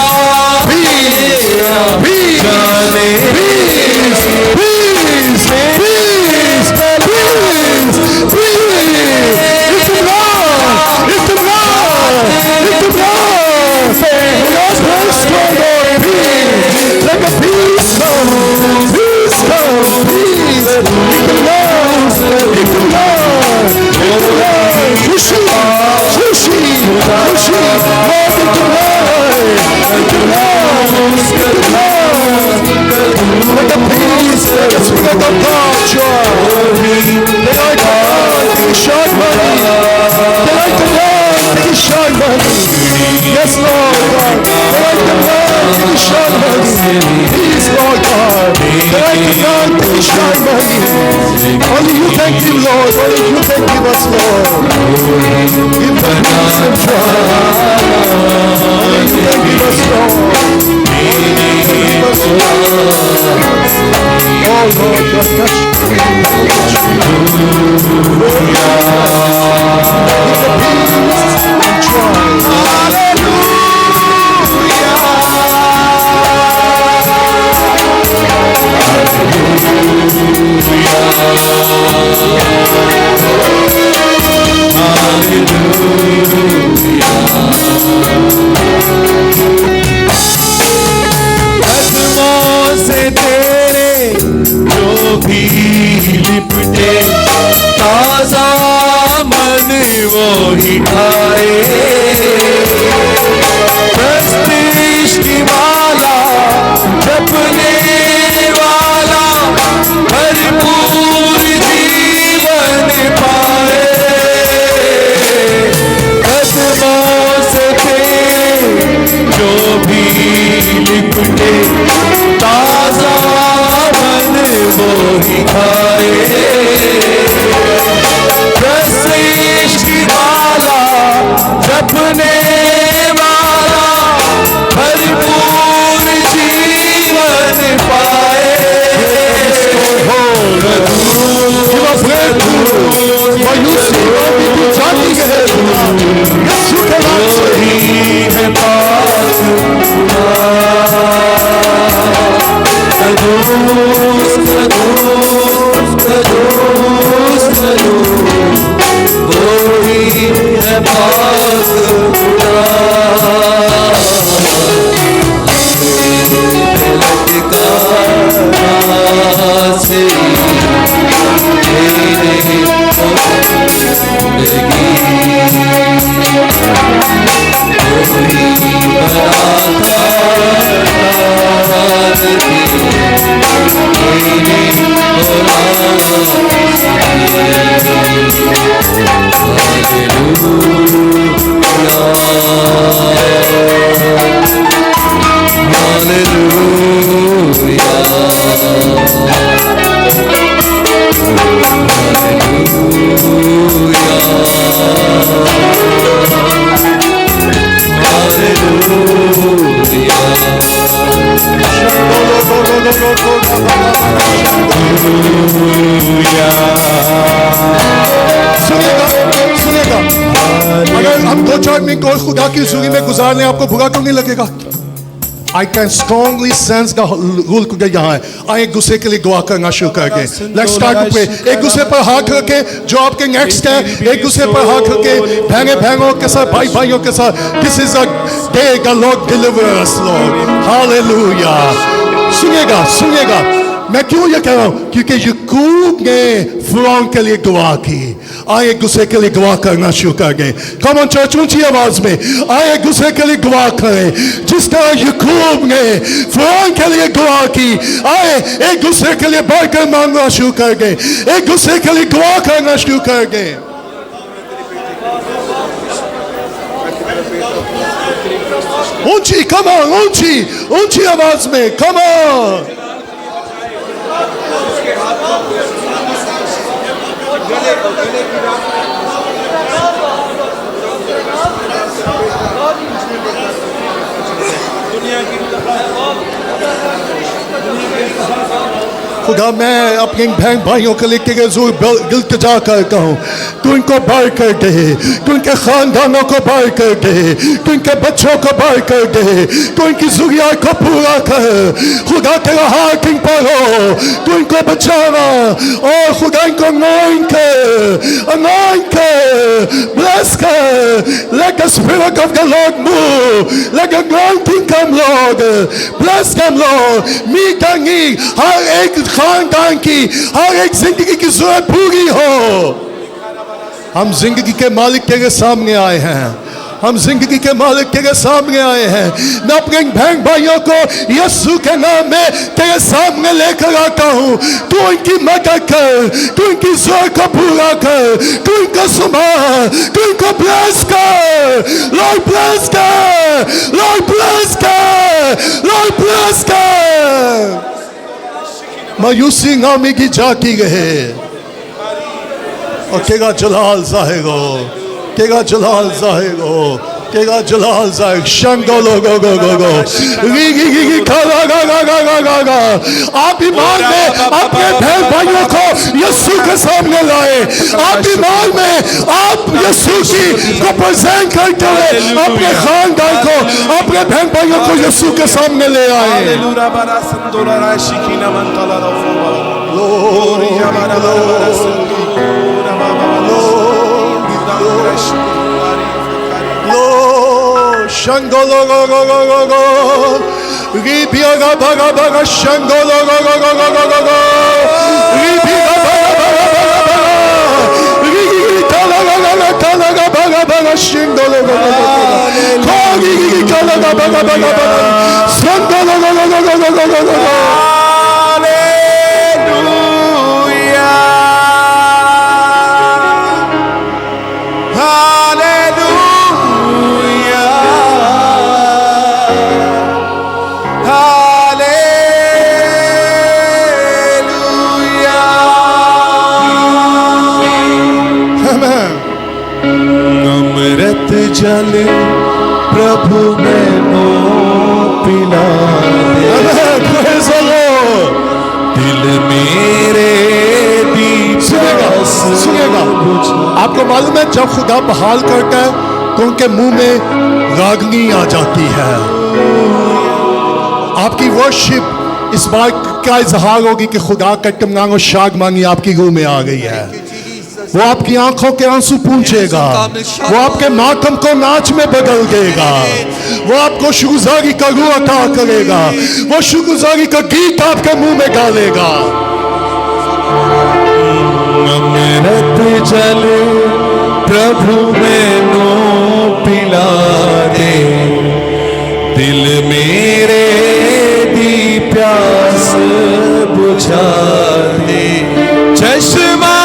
Yes, Lord God. Please, Lord God. Only you can give, Lord. Only you can give us, Lord. Give the peace and joy. Only you can give us, Lord. Only you can give us, Lord. Oh, Lord, just touch me. Hallelujah. ही खाए। प्रेस्टीज की माला जपने वाला भरपूर जीवन पाए। कदमों से जो भी लिपटे ताजा मन वो ही खाए। प्रेस्टीज की माला जपने वाला भरपूर जीवन पाए। मायूसी जाती है यीशु के नाम से ही है पास कदोस कदोस कदोस कदोस वो ही है पास लटका से सुनिएगा, अगर हम 2-4 मिनट और खुदा की हुजूरी में गुजारने आपको बुरा क्यों नहीं लगेगा? I can strongly sense the rule को यहाँ है। आए एक दूसरे के लिए दुआ करना शुरू करके। Let's start with एक दूसरे पर हाथ रखे। जो आपके नेक्स्ट है एक दूसरे पर हाथ रखे, बहनों के साथ, भाइयों के साथ। This is a day the Lord deliver us, Lord. Hallelujah. सुनिएगा, मैं क्यों ये कह रहा हूं? क्योंकि याकूब ने फिरौन के लिए दुआ की। आए एक दूसरे के लिए दुआ करना शुरू कर गए। कम ऑन चर्च, ऊंची आवाज में आए एक दूसरे के लिए दुआ करें। जिस तरह याकूब ने फिरौन के लिए दुआ की, आए एक दूसरे के लिए बढ़कर मांगना शुरू कर गए, एक दूसरे के लिए दुआ करना शुरू कर गए। ऊंची, कम ऑन, ऊंची आवाज में, कम ऑन। खुदा मैं अपने बहन भाइयों के लिए इल्तिजा करता हूँ, तू इनको बार कर दे, तू इनके खानदानों को बार कर दे, तू इनके बच्चों को बार कर दे, तू इनकी ज़ुरिया को पूरा कर। खुदा तेरा हाथ इन पर हो, तू इनको बचाना और खुदा इनको anoint कर, bless कर। Let the spirit of the Lord move, let the anointing come, Lord, bless them, Lord। Meet the need, हर एक खानदान की, हर एक जिंदगी की जरूरत पूरी हो। हम जिंदगी के मालिक तेरे सामने आए हैं, हम जिंदगी के मालिक तेरे सामने आए हैं। मैं अपने बहन भाइयों को यीशु के नाम में तेरे सामने लेकर आता हूँ। तू इनकी मदद कर, तू इनकी जरूरत को पूरा कर, तू इनको संभाल, तू इनको ब्लेस कर। लॉर्ड ब्लेस कर, लॉर्ड ब्लेस कर, लॉर्ड ब्लेस कर। मायूसी नामी की जाती रहे और तेरा जलाल जाहिर हो, तेरा जलाल जाहिर हो, तेरा जलाल जाहिर। शंगो लोगो गो गो गो गी खाला गा गा गा गा गा गा। आप ईमान में अपने बहन भाइयों को यीशु के सामने लाए। आप ईमान में आप यीशु को प्रेजेंट करते हुए अपने खानदान को, अपने बहन भाइयों को यीशु के सामने ले आए। Shangolo go go go go go, Ripia ga baga baga, Shangolo go go go go go go go, Ripia baga baga baga baga, Ripia la la la la kalaga baga baga shindolo kogi kalaga baga baga baga sandolo अमृत जल प्रभु मैनो पिला दे दिल मेरे सुनिएगा आपको मालूम है जब खुदा बहाल करता है तो उनके मुंह में रागनी आ जाती है। आपकी वर्शिप इस बात का इजहार होगी कि खुदा का तमनांग और शाग मांगी आपकी रूह में आ गई है। वो आपकी आंखों के आंसू पूछेगा, वो आपके मातम को नाच में बदल देगा, वो आपको शुक्रगुजारी का रूह अता करेगा, वो शुक्रगुजारी का गीत आपके मुंह में गालेगा। अमृत जल प्रभु मैनो पिला दे दिल मेरे दी प्यास बुझा दे चश्मा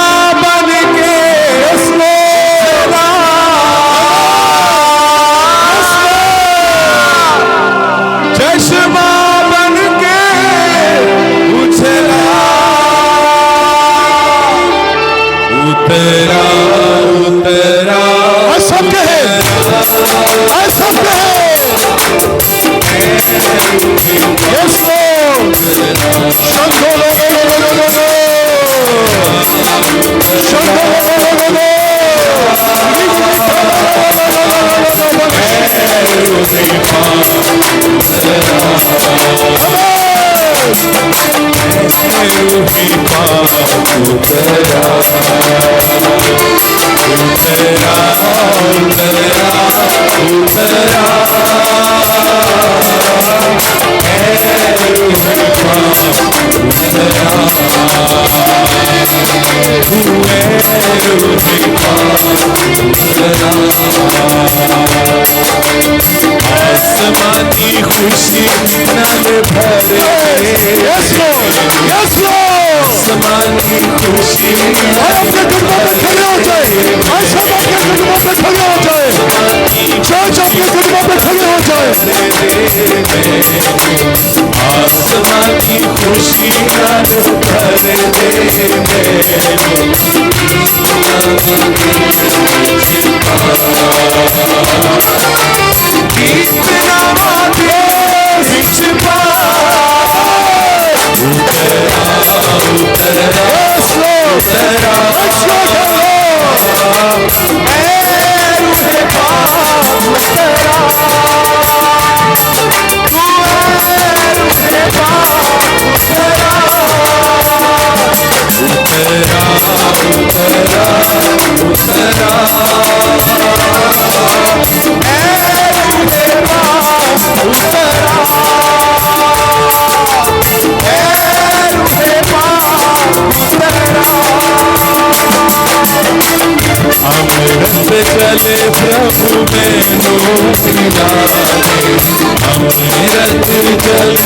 आसमानी खुशी नल भर आसमानी खुशी अपने घुटनों पे खड़े हो जाए, ऐसा अपने घुटनों पे खड़े हो जाए, चर्च अपने घुटनों पे खड़े हो जाए। आसमानी खुशी नल भर दे चले प्रभु मैनो पिला दे अमृत जल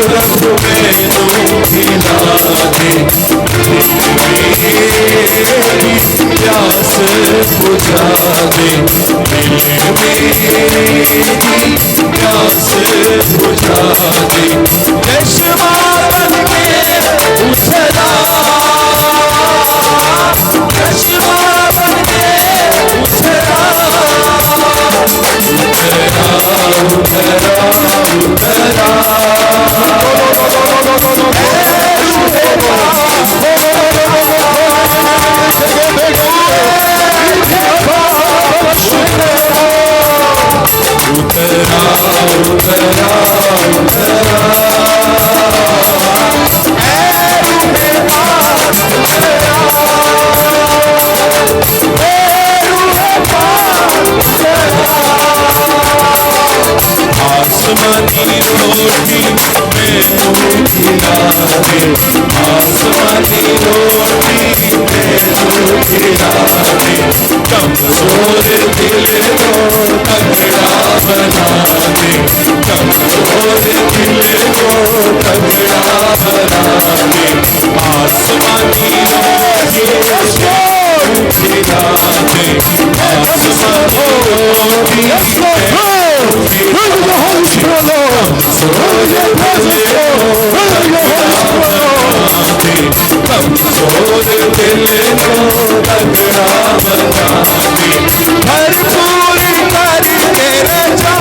प्रभु मैनो पिला दे मेरी प्यास बुझा दे दिल मेरी प्यास बुझा दे चश्मा बन के उछला चश्मा बन के आसमानी रोटी मैं तो खिला दे, आसमानी रोटी मैं तो खिला दे, कमजोर दिल को तगड़ा बना दे, कमजोर दिल को तगड़ा बना दे, आसमानी रोटी खिला दे, आसमानी रोटी कमजोर दिल को तगड़ा बना दे, भरपूर करके रचा,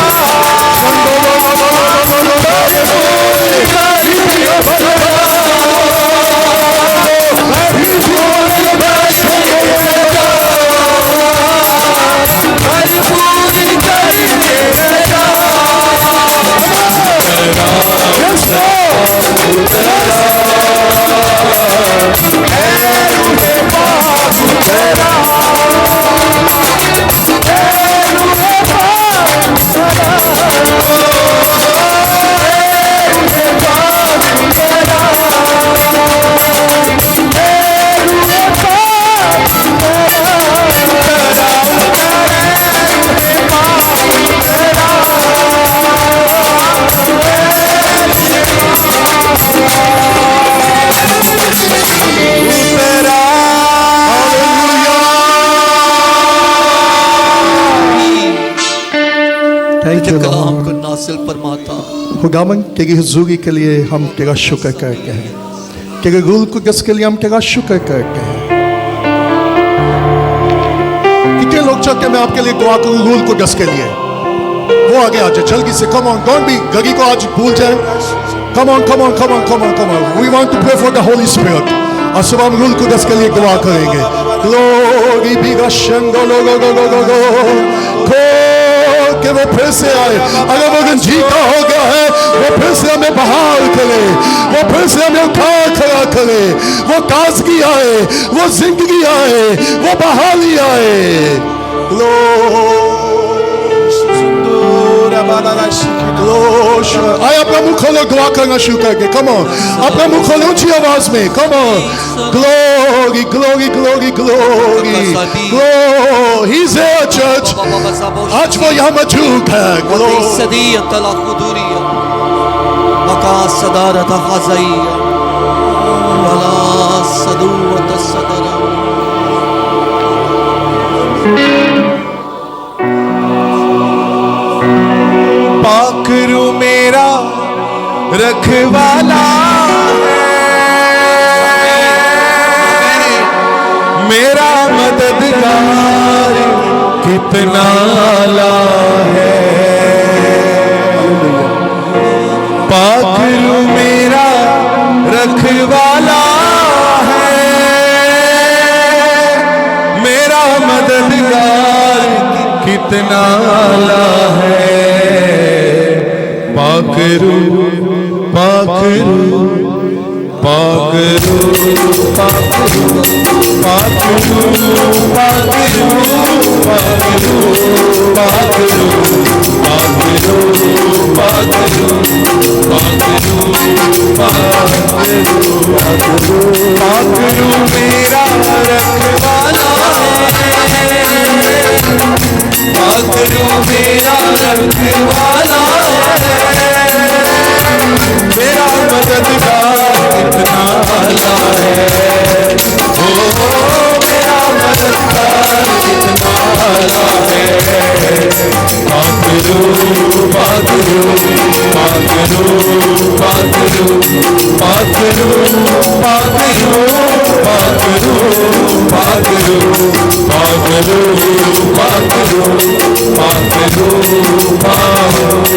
कलाम को नासिल फरमाता। खुदावन तेरी हुजूरी के लिए हम तेरा शुक्र करते हैं, तेरे रूह कुद्दस के लिए हम तेरा शुक्र करते हैं। कितने लोग चाहते हैं मैं आपके लिए दुआ करूं रूह कुद्दस के लिए? वो आगे आ जाए जल्दी से, कम ऑन, डोंट बी घड़ी को आज भूल जाए, come on come on come on come on come on, we want to pray for the holy spirit. और सुबह हम रूह कुद्दस के लिए दुआ करेंगे। ग्लोरी बी द शंगो कि वो फिर से आए, अगर वो दिन जीता हो गया है वो फिर से हमें बहाल करे, वो फिर से हमें उठा खड़ा करे, वो ताजगी आए, वो जिंदगी आए, वो बहाली आए। आए अपना मुख खोलो, दुआ करना शुरू करके, कम ऑन, अपना मुख खोलो ऊंची आवाज में, come on. Glory glory glory glory glory, he is here church, आज वो यहाँ मौजूद है। पाखरू मेरा रखवाला है, मेरा मददगार कितना आला है। पाखरू मेरा रखवाला है, मेरा मददगार कितना आला है। पाखरू पाखरू पाखरू पाखरू पाखरू पाखरू पाखरू पाखरू पाखरू पाखरू पाखरू पाखरू मेरा रखवाला है, पाखरू मेरा रखवाला है, मेरा मददगार कितना आला है। ओ मेरा मददगार कितना आला है। पाखरू पाखरू पाखरू पाखरू पाखरू पाखरू पाखरू पाखरू पाखरू पाखरू पाखरू पाखरू।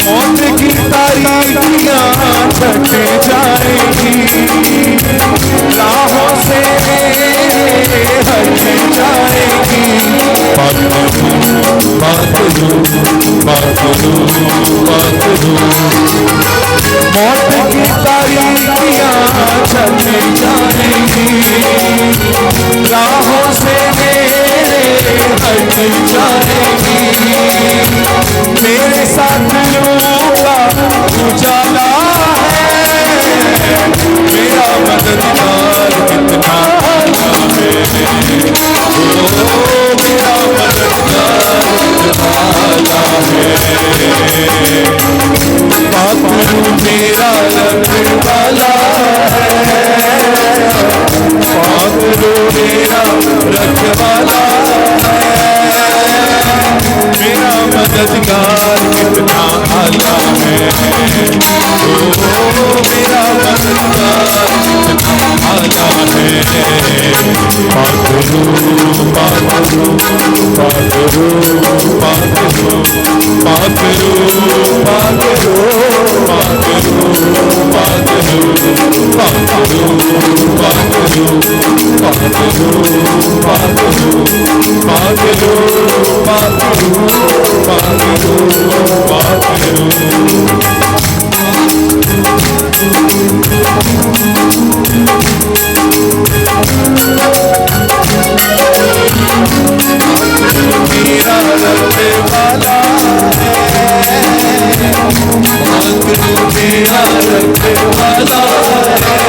मौत की तारीखियां छट जाएगी, राहों से हट जाएगी। मौत की तारीखियां छट जाएगी, राहों से हट जाएगी। मेरे साथ का उजाला है, मेरा मददगार कितना आला है। ओ मेरा मददगार कितना आला है। पापरू मेरा रखवाला है, पापरू मेरा रखवाला है। मेरा मददगार कितना आला है। ओ मेरा मददगार कितना आला है। पाकरू पाकरू पाकरू पाकरू पाकरू पाकरू पाकरू पाकरू पाकरू पाकरू पाकरू पाकरू पाकरू मेरा रखने वाला है, मेरा रखने वाला है।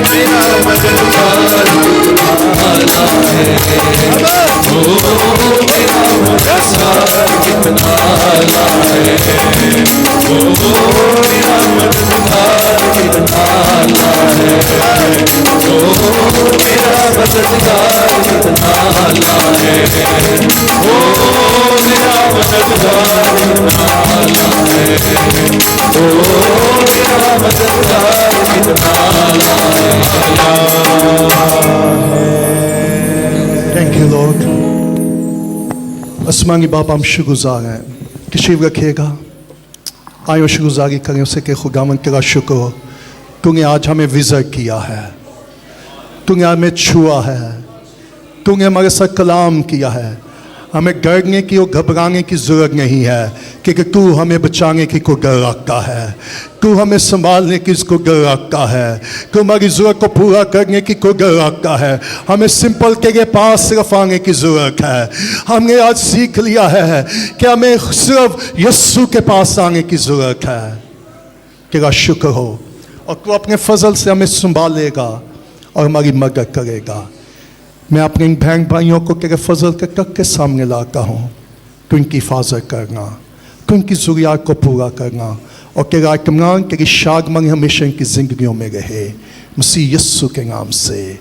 मेरा मददगार वाला है। ओ मेरा मददगार कितना आला है। ओ मेरा मददगार कितना आला है। ओ मेरा मददगार कितना आला है। ओ मेरा मददगार कितना आला है। ओ मेरा मददगार कितना आला है। Thank you Lord. आसमानी बाप, हम शुक्रगुजार हैं। तशरीफ रखिएगा, आयो शुक्रगुजारी करें उसे कि खुदावन तेरा शुक्र हो, तूने आज हमें विजिट किया है, तूने हमें छुआ है, तूने हमारे साथ कलाम किया है। हमें डरने की और घबराने की ज़रूरत नहीं है, क्योंकि तू हमें बचाने की को डर रखता है, तू हमें संभालने की इसको डर रखता है, तू हमारी ज़रूरत को पूरा करने की को डर रखता है। हमें सिंपल के पास सिर्फ आने की ज़रूरत है। हमने आज सीख लिया है कि हमें सिर्फ यस्सु के पास आने की ज़रूरत है। तेरा शुक्र हो, और तू अपने फजल से हमें संभालेगा और हमारी मदद करेगा। मैं अपने इन बहन भाइयों को तेरे फजल के तक के सामने लाता हूँ। तू इनकी हिफाजत करना, तू इनकी ज़रूरियात को पूरा करना, और तेरा इत्मीनान, तेरी शादमानी हमेशा इनकी ज़िंदगियों में रहे। मसीह यस्सु के नाम से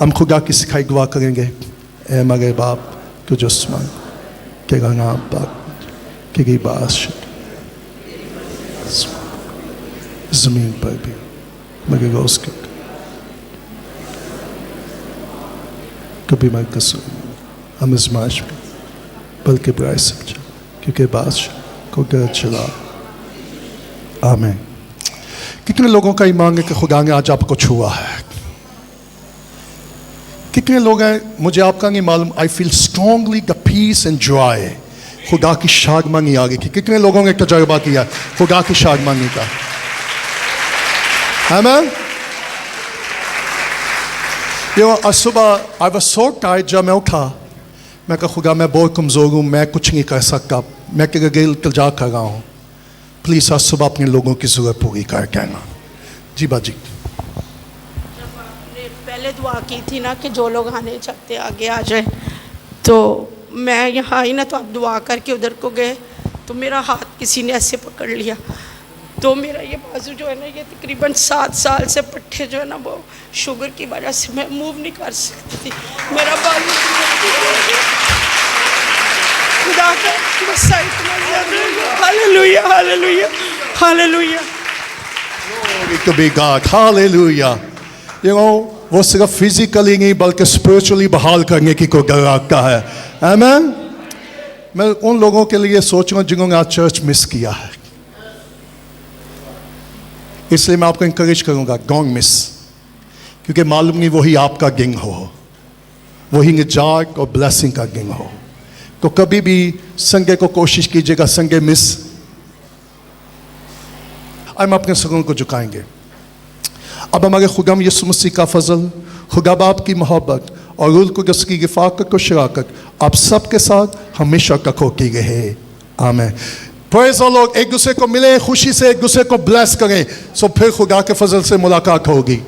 हम खुदा की सिखाई दुआ करेंगे। ए हमारे बाप तुझ आसमान, तेरा नाम पाक, तेरी बादशाह ज़मीन पर भी मगर रोज़ के कभी मैं कसूर हम आजमाइश में बल्कि बुराई से बचा, क्योंकि बादशाह को डर चला। आमीन। कितने लोगों का ईमान है कि खुदा ने आज आपको छुआ है? कितने लोग हैं, मुझे आपका नहीं मालूम, I feel strongly the peace and joy, खुदा की शादमानी आ गई थी। कितने लोगों ने तजुर्बा किया खुदा की शादमानी का? आमीन। आज सुबह आई वाज सो टायर्ड, जब मैं उठा मैं कहा खुदा मैं बहुत कमज़ोर हूँ, मैं कुछ नहीं कर सकता, मैं तेरे गिल इल्तिजा कर रहा हूँ, प्लीज़ आज सुबह अपने लोगों की ज़रूरत पूरी कर कहना। जी बाजी। जब आपने पहले दुआ की थी ना कि जो लोग आने चाहते आगे आ जाए, तो मैं यहाँ आई ना, तो आप दुआ करके उधर को गए तो मेरा हाथ किसी ने ऐसे पकड़ लिया, तो मेरा ये बाजू जो है ना, ये तकरीबन 7 साल से पट्टे जो है ना, वो शुगर की वजह से मैं मूव नहीं कर सकती थी। मेरा बाजू बस इतना hallelujah hallelujah hallelujah. Glory to be God. Hallelujah. You know, वो सिर्फ फिजिकली नहीं बल्कि स्पिरिचुअली बहाल करने की कोई गर रखता है। आमीन। मैं उन लोगों के लिए सोच रहा हूँ जिन्होंने आज चर्च मिस किया है, इसलिए मैं आपको इंकरेज करूंगा, डोंट मिस, क्योंकि मालूम नहीं वही आपका दिन हो, वही निजात और ब्लेसिंग का दिन हो। तो कभी भी संडे को कोशिश कीजिएगा संडे मिस। हम अपने सरों को झुकाएंगे। अब हमारे खुदाम यीशु मसीह का फजल, खुदा बाप की मोहब्बत और रूह कुदस की रिफ़ाक़त और शराकत आप सबके साथ हमेशा तक होती रहे। आमीन। Praise the Lord. एक दूसरे को मिले, खुशी से एक दूसरे को ब्लेस करें, सो फिर खुदा के फजल से मुलाकात होगी।